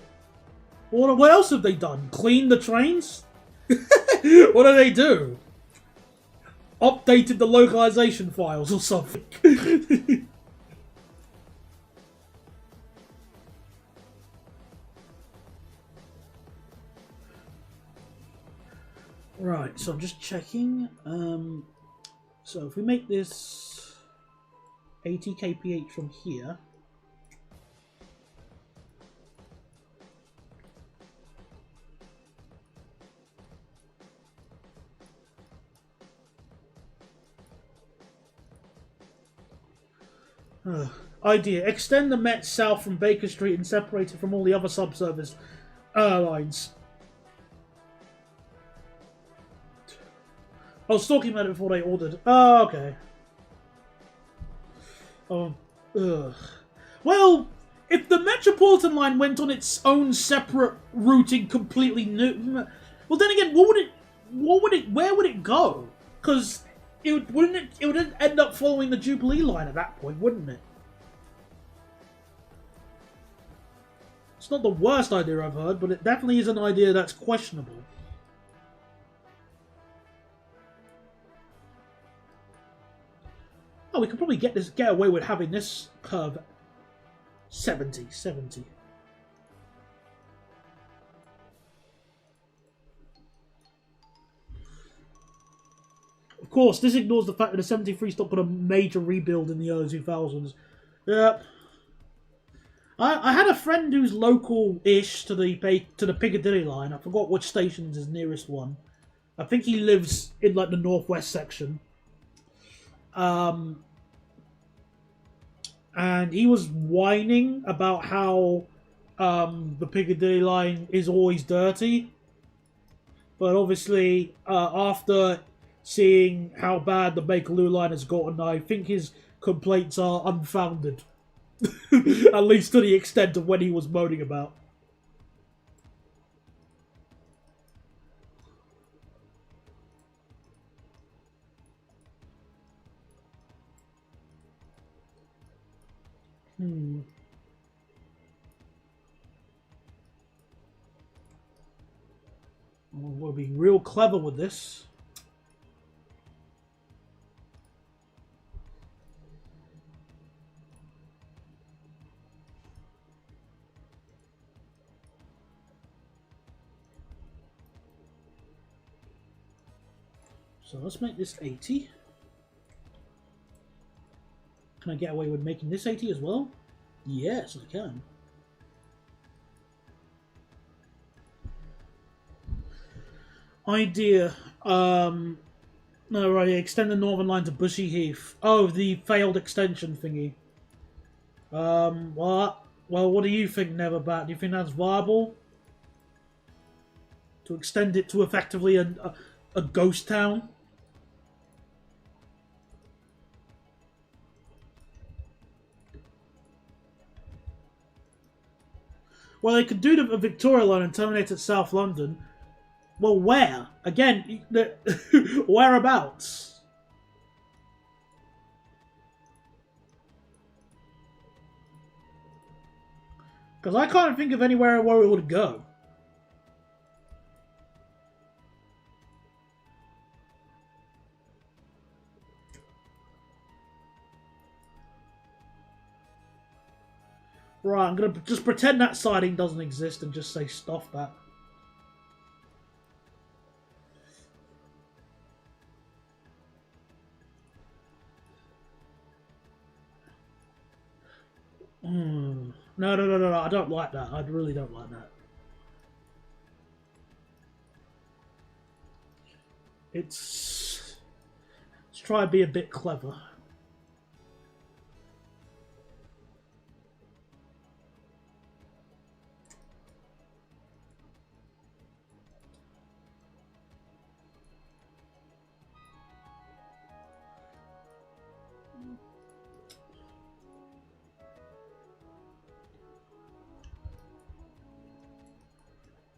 What else have they done? Clean the trains? What do they do? updated the localization files or something. Right, so I'm just checking. So if we make this 80 kph from here. Idea. Extend the Met south from Baker Street and separate it from all the other subservice lines. I was talking about it before they ordered. Oh, okay. Oh, ugh. Well, if the Metropolitan line went on its own separate routing, completely new, well, then again, where would it go? Because it would end up following the Jubilee line at that point, wouldn't it? It's not the worst idea I've heard, but it definitely is an idea that's questionable. Oh, we could probably get away with having this curve 70. Of course, this ignores the fact that the 73 stock got a major rebuild in the early 2000s. Yep. I had a friend who's local-ish to the Piccadilly line. I forgot which station is his nearest one. I think he lives in like the northwest section. And he was whining about how the Piccadilly line is always dirty. But obviously, after seeing how bad the Bakerloo line has gotten, I think his complaints are unfounded. At least to the extent of when he was moaning about. I'm going to be real clever with this. So let's make this 80. Can I get away with making this 80 as well? Yes, I can. Idea. No, right, extend the northern line to Bushy Heath. Oh, the failed extension thingy. What? Well, what do you think, Neverbat? Do you think that's viable? To extend it to effectively a ghost town? Well, they could do the Victoria line and terminate at South London. Well, where? Again, whereabouts? Because I can't think of anywhere where it would go. Right, I'm going to just pretend that siding doesn't exist and just say stuff that. No, I don't like that. I really don't like that. Let's try and be a bit clever.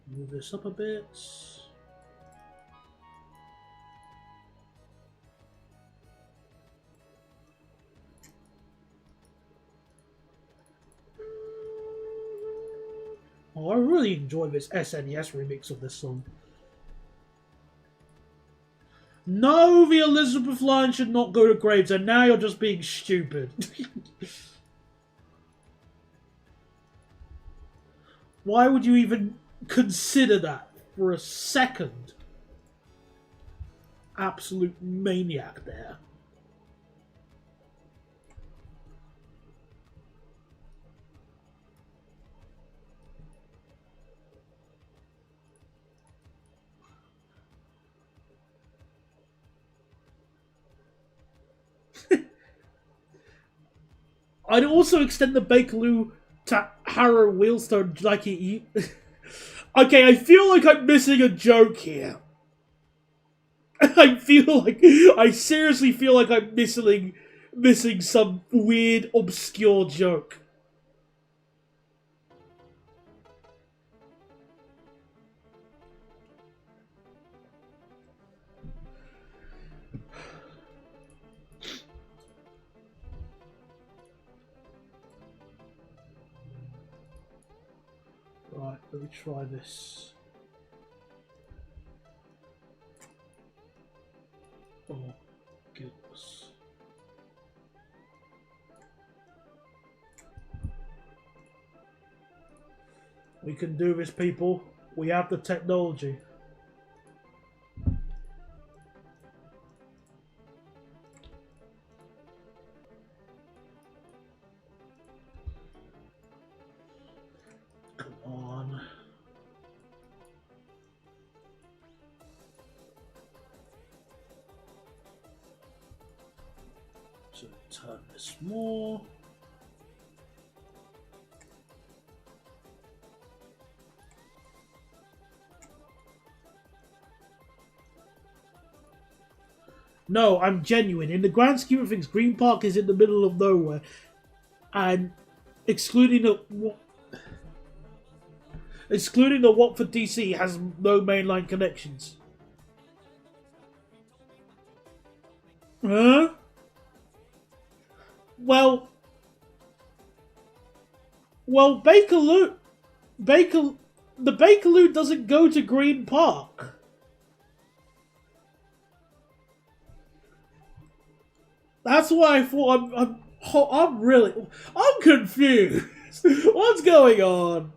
Move this up a bit. Oh, I really enjoy this SNES remix of this song. No, the Elizabeth line should not go to Gravesend. Now you're just being stupid. Why would you even consider that for a second? Absolute maniac there. I'd also extend the Bakerloo to Harrow Wheelstone like it. Okay, I feel like I'm missing a joke here. I seriously feel like I'm missing some weird, obscure joke. Right, let me try this. Oh, goodness. We can do this, people. We have the technology. Come on. So turn this more. No, I'm genuine. In the grand scheme of things, Green Park is in the middle of nowhere, and excluding the Watford DC has no mainline connections. Huh? Well, the Bakerloo doesn't go to Green Park. That's why I thought I'm confused. What's going on?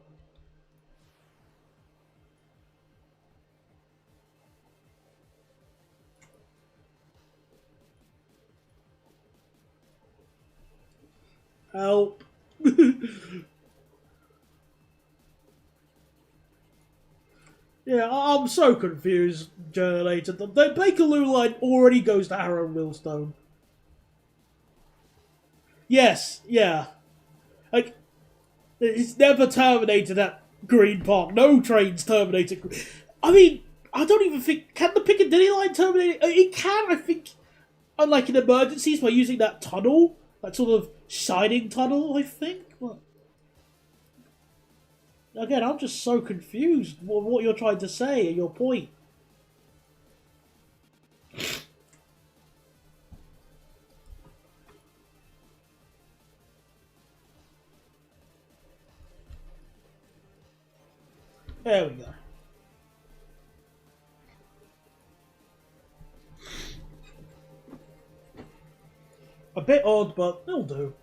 Help. Yeah, I'm so confused, Journalator. The Bakerloo line already goes to Harrow Millstone. Yes, yeah. Like, it's never terminated at Green Park. No trains terminated. I mean, I don't even think... Can the Piccadilly line terminate? It can, I think, unlike in emergencies, by using that tunnel. That sort of shining tunnel, I think. But again, I'm just so confused what you're trying to say and your point. There we go. A bit odd, but it'll do.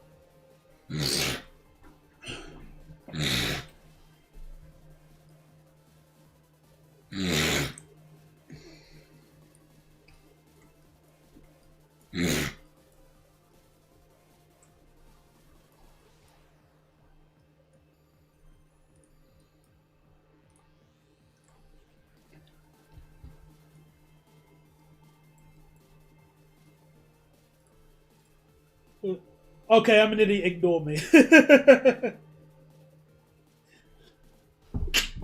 Okay, I'm an idiot. Ignore me.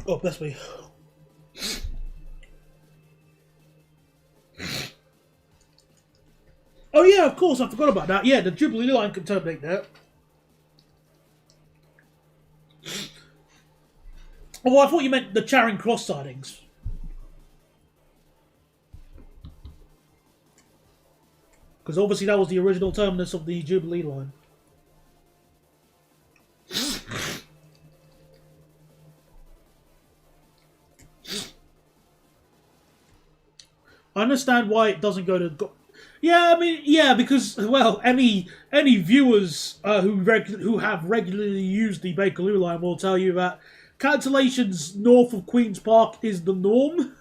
Oh, bless me. Oh yeah, of course, I forgot about that. Yeah, the Jubilee line can terminate that. Oh, I thought you meant the Charing Cross sidings. Because obviously that was the original terminus of the Jubilee line. I understand why it doesn't go to. Yeah, I mean, yeah, because well, any viewers who have regularly used the Bakerloo line will tell you that cancellations north of Queen's Park is the norm.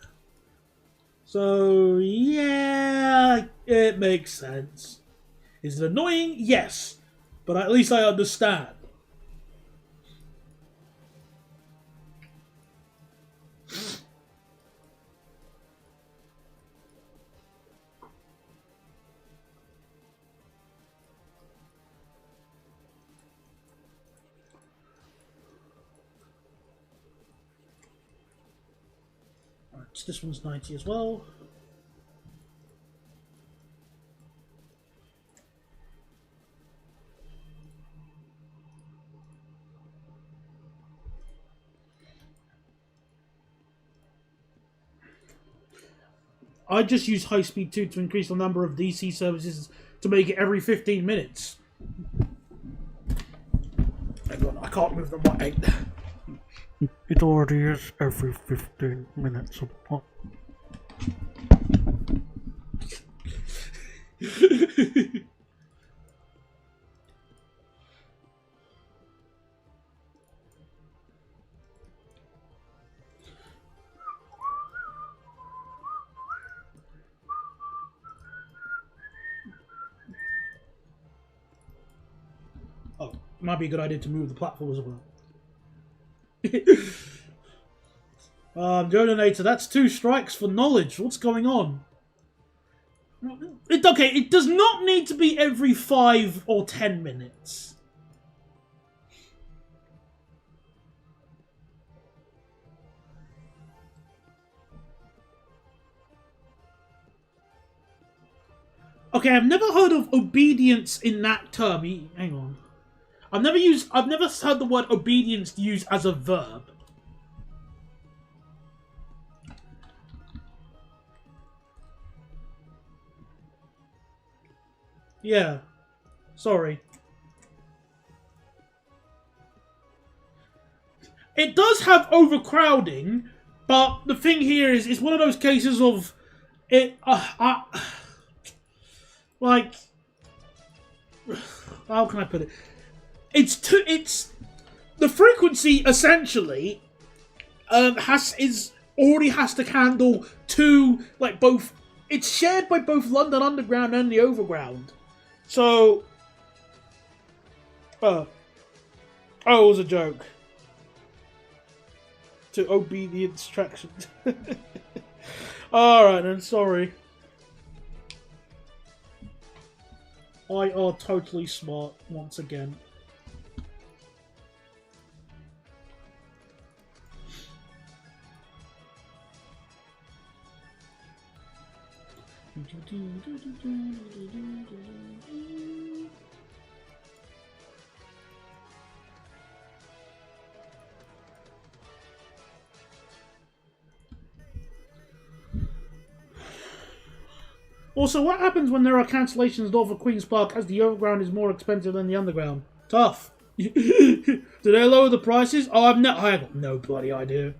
So yeah, it makes sense. Is it annoying? Yes, but at least I understand. Alright, so this one's 90 as well. I just use High Speed 2 to increase the number of DC services to make it every 15 minutes. Hang on, I can't move the mic. It already is every 15 minutes. Oh, might be a good idea to move the platform as well. Jonanator, that's 2 strikes for knowledge. What's going on? Okay, it does not need to be every 5 or 10 minutes. Okay, I've never heard of obedience in that term. Hang on. I've never heard the word obedience used as a verb. Yeah. Sorry. It does have overcrowding, but the thing here is, it's one of those cases of it. Like, how can I put it? It's the frequency essentially already has to handle 2, like, both. It's shared by both London Underground and the Overground. So, it was a joke. To obedience traction. Alright then, sorry. I are totally smart once again. Also, what happens when there are cancellations north of Queen's Park as the Overground is more expensive than the Underground? Tough. Do they lower the prices? Oh, I got no bloody idea.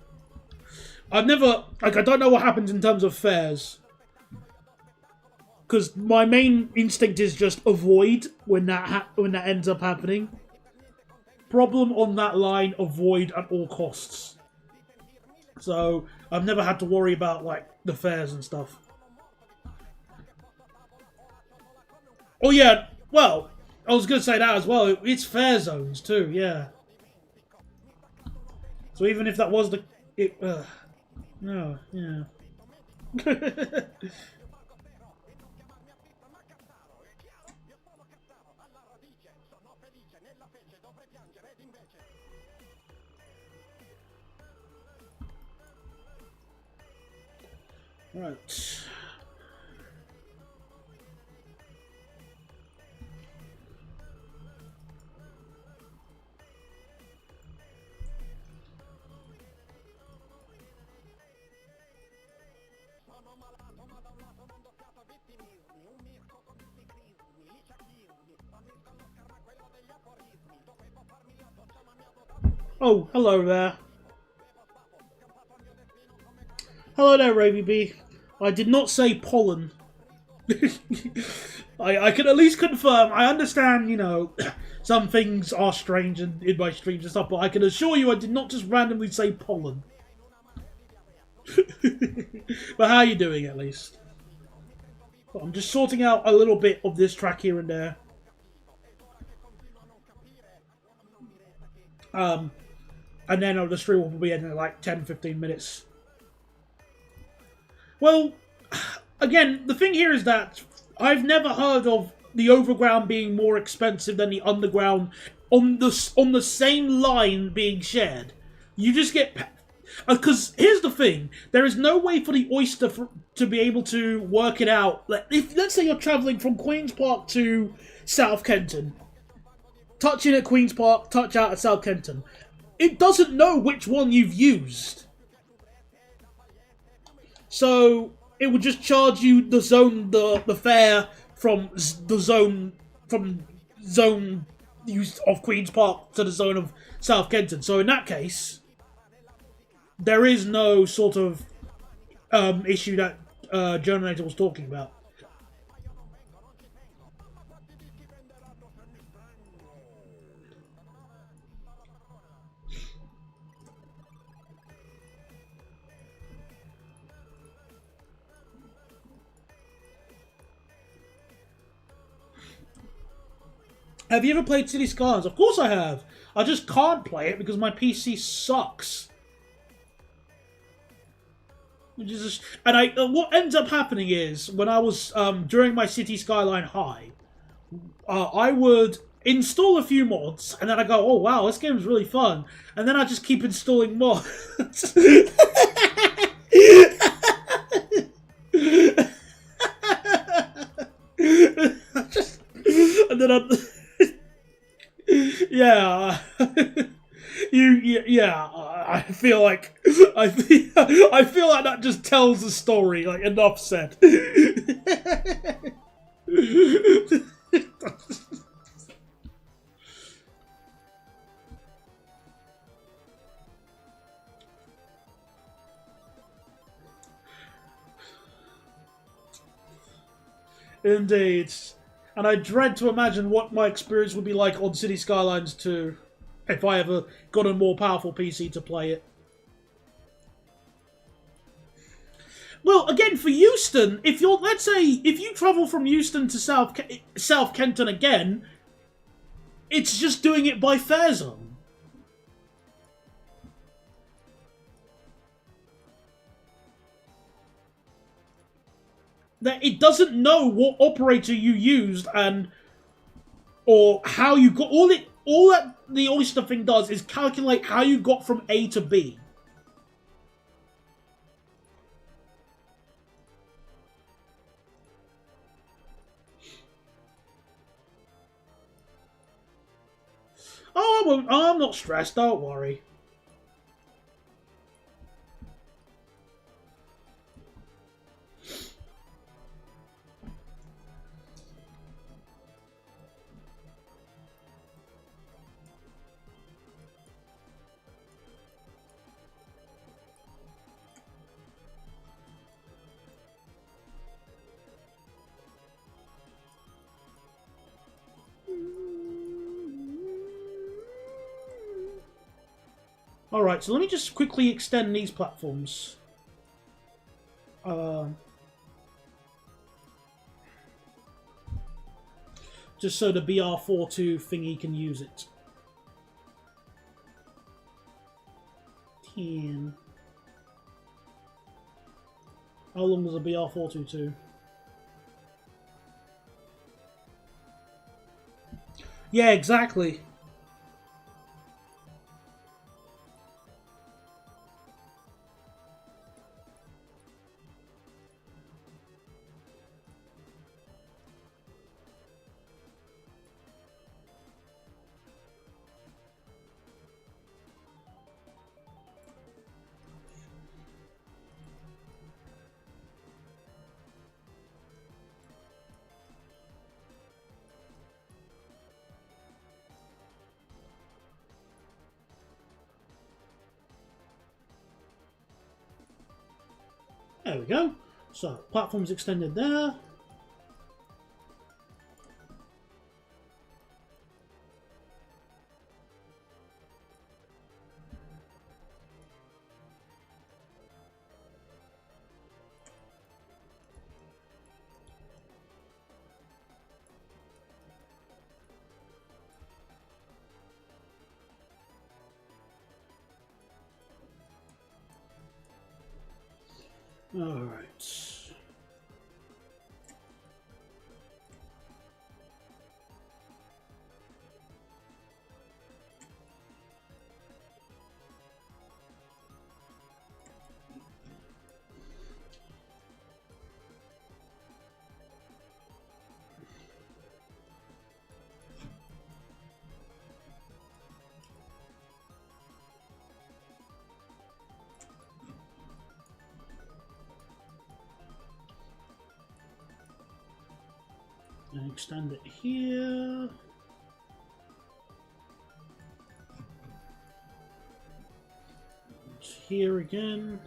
I don't know what happens in terms of fares. Because my main instinct is just avoid when that ends up happening. Problem on that line, avoid at all costs. So, I've never had to worry about, like, the fares and stuff. Oh yeah, well, I was going to say that as well. It's fare zones too, yeah. So even if that was the... no, yeah. Right. Oh, hello there. Hello there, Raby B. I did not say pollen. I can at least confirm. I understand, you know, some things are strange in my streams and stuff, but I can assure you I did not just randomly say pollen. But how are you doing, at least? I'm just sorting out a little bit of this track here and there. And then the stream will be in like 10-15 minutes. Well, again, the thing here is that I've never heard of the overground being more expensive than the underground on the same line being shared. You just get... Because here's the thing, there is no way for the Oyster to be able to work it out. Like, if let's say you're travelling from Queen's Park to South Kenton, touch in at Queen's Park, touch out at South Kenton, it doesn't know which one you've used. So it would just charge you the fare from the zone use of Queen's Park to the zone of South Kenton. So in that case, there is no sort of issue that Journator was talking about. Have you ever played City Skylines? Of course I have. I just can't play it because my PC sucks. And what ends up happening is, when I was, during my City Skyline High, I would install a few mods, and then I go, oh wow, this game's really fun. And then I just keep installing mods. And then yeah. I feel like that just tells the story. Like, enough said. Indeed. And I dread to imagine what my experience would be like on City Skylines 2 if I ever got a more powerful PC to play it. Well, again, for Euston, if you're, let's say, if you travel from Euston to South Kenton again, it's just doing it by fare zone. That it doesn't know what operator you used or how you got. All that the Oyster thing does is calculate how you got from A to B. Oh, I'm not stressed. Don't worry. Alright, so let me just quickly extend these platforms. Just so the BR42 thingy can use it. 10. How long does a BR422? Yeah, exactly. There we go. So, platform's extended there. All right. And extend it here. It's here again.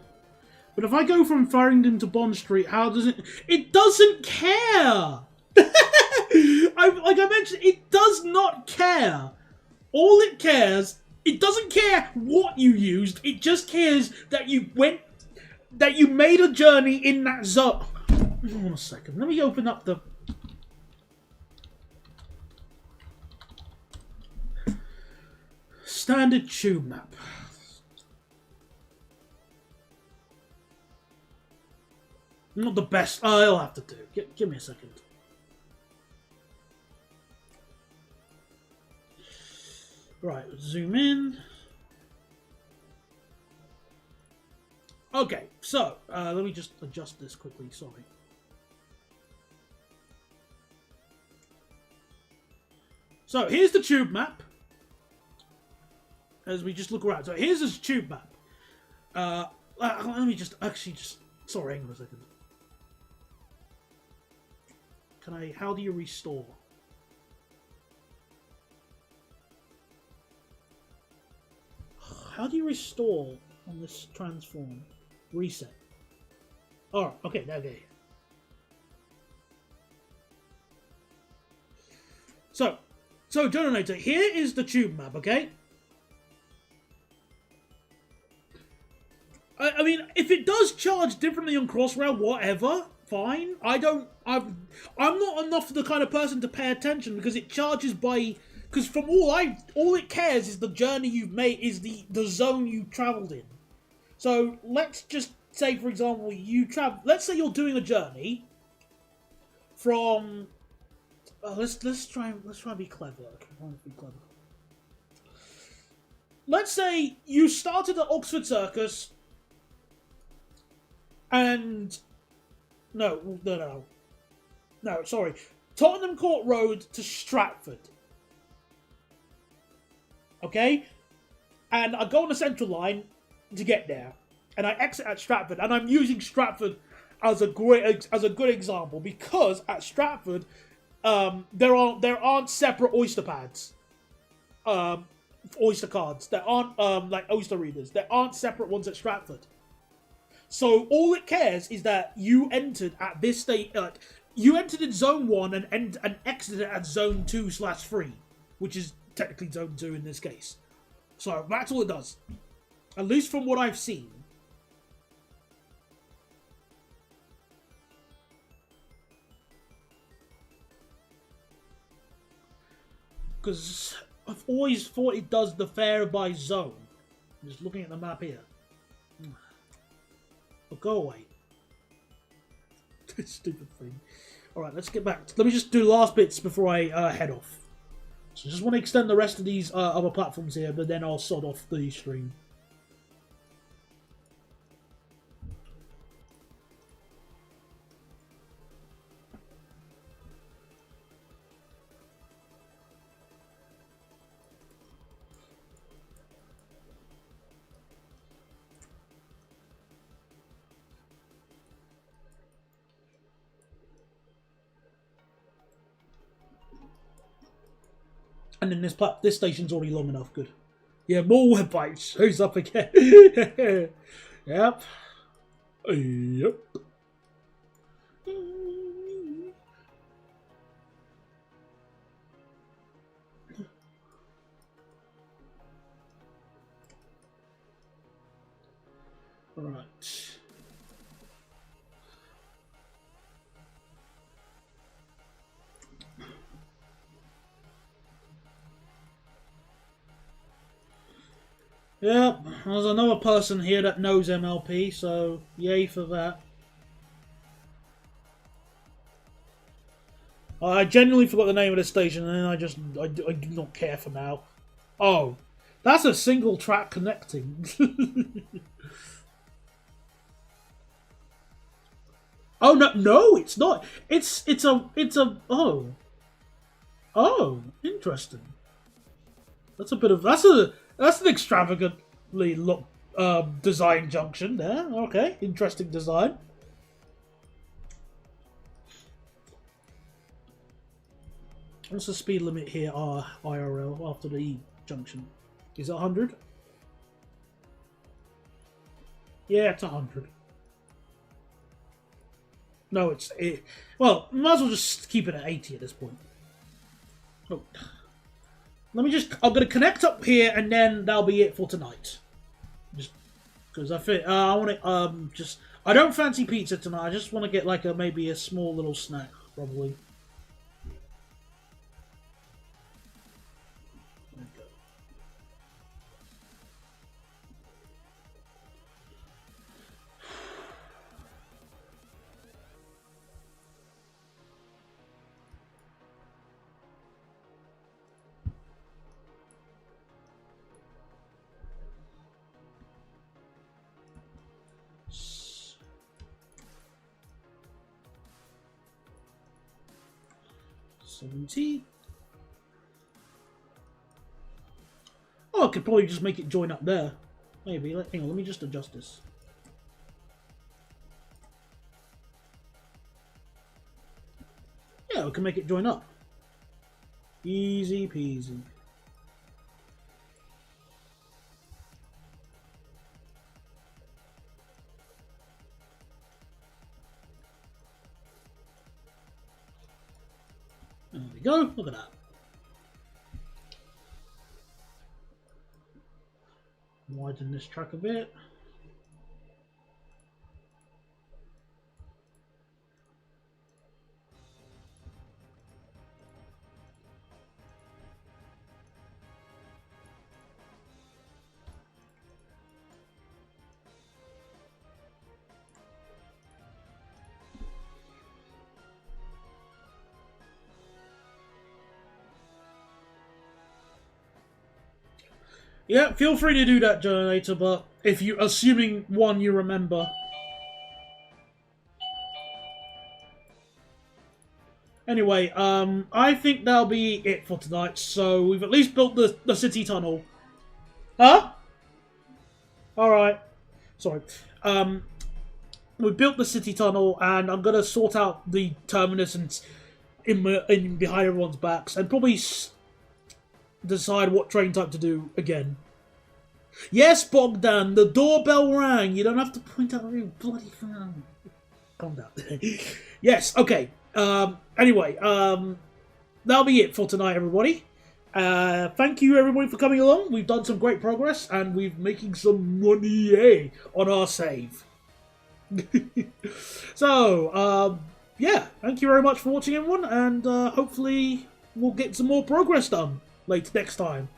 But if I go from Farringdon to Bond Street, how does it... It doesn't care! Like I mentioned, it does not care. All it cares... It doesn't care what you used. It just cares that you went... That you made a journey in that zone. Hold on a second. Let me open up the... Standard tube map. Not the best. I'll have to do. Give me a second. Right, zoom in. Okay, so let me just adjust this quickly. Sorry. So here's the tube map. As we just look around. So here's this tube map. Let me just sorry, hang on a second. How do you restore? How do you restore on this transform? Reset. Alright, okay, okay. So Generator, here is the tube map, okay? I mean, if it does charge differently on Crossrail, whatever, fine. I'm not enough the kind of person to pay attention because it charges by... Because from all it cares is the journey you've made, is the zone you travelled in. So let's just say, for example, let's say you're doing a journey from... let's try and be clever. Okay, be clever. Let's say you started at Oxford Circus... And no, sorry. Tottenham Court Road to Stratford. Okay? And I go on the Central Line to get there. And I exit at Stratford. And I'm using Stratford as a good example because at Stratford there aren't separate Oyster pads. Oyster cards. There aren't like Oyster readers. There aren't separate ones at Stratford. So all it cares is that you entered at this state. You entered in Zone 1 and exited at Zone 2/3, which is technically Zone 2 in this case. So that's all it does, at least from what I've seen. Because I've always thought it does the fare by zone. I'm just looking at the map here. Go away. Stupid thing. Alright, let's get back. Let me just do last bits before I head off. So I just want to extend the rest of these other platforms here, but then I'll sod off the stream. And then this station's already long enough. Good. Yeah, more web bites. Shows up again. Yep. Yep. Right. Yep, there's another person here that knows MLP, so yay for that. I genuinely forgot the name of the station, and I do not care for now. Oh, that's a single track connecting. Oh no, it's not. It's a oh, interesting. That's an extravagantly design junction there. Okay, interesting design. What's the speed limit here? IRL after the junction. Is it 100? Yeah, it's 100. No, well, might as well just keep it at 80 at this point. Oh. I'm going to connect up here, and then that'll be it for tonight. Just because I want to, I don't fancy pizza tonight. I just want to get like maybe a small little snack, probably. There we go. Oh, I could probably just make it join up there. Maybe. Hang on, let me just adjust this. Yeah, we can make it join up. Easy peasy. There we go. Look at that. Widen this track a bit. Yeah, feel free to do that, generator, but if you, assuming one you remember. Anyway, I think that'll be it for tonight. So we've at least built the city tunnel. Huh? Alright. Sorry. We built the city tunnel, and I'm gonna sort out the terminus and in behind everyone's backs, and probably decide what train type to do again. Yes, Bogdan, the doorbell rang. You don't have to point out every bloody thing. Calm down. Yes, okay. Anyway, that'll be it for tonight, everybody. Thank you, everybody, for coming along. We've done some great progress, and we're making some money on our save. So, yeah, thank you very much for watching, everyone, and hopefully we'll get some more progress done next time.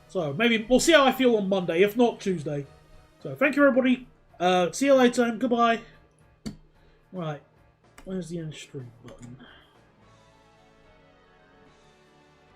So maybe we'll see how I feel on Monday, if not Tuesday. So thank you, everybody. See you later, and goodbye. Right, where's the end stream button?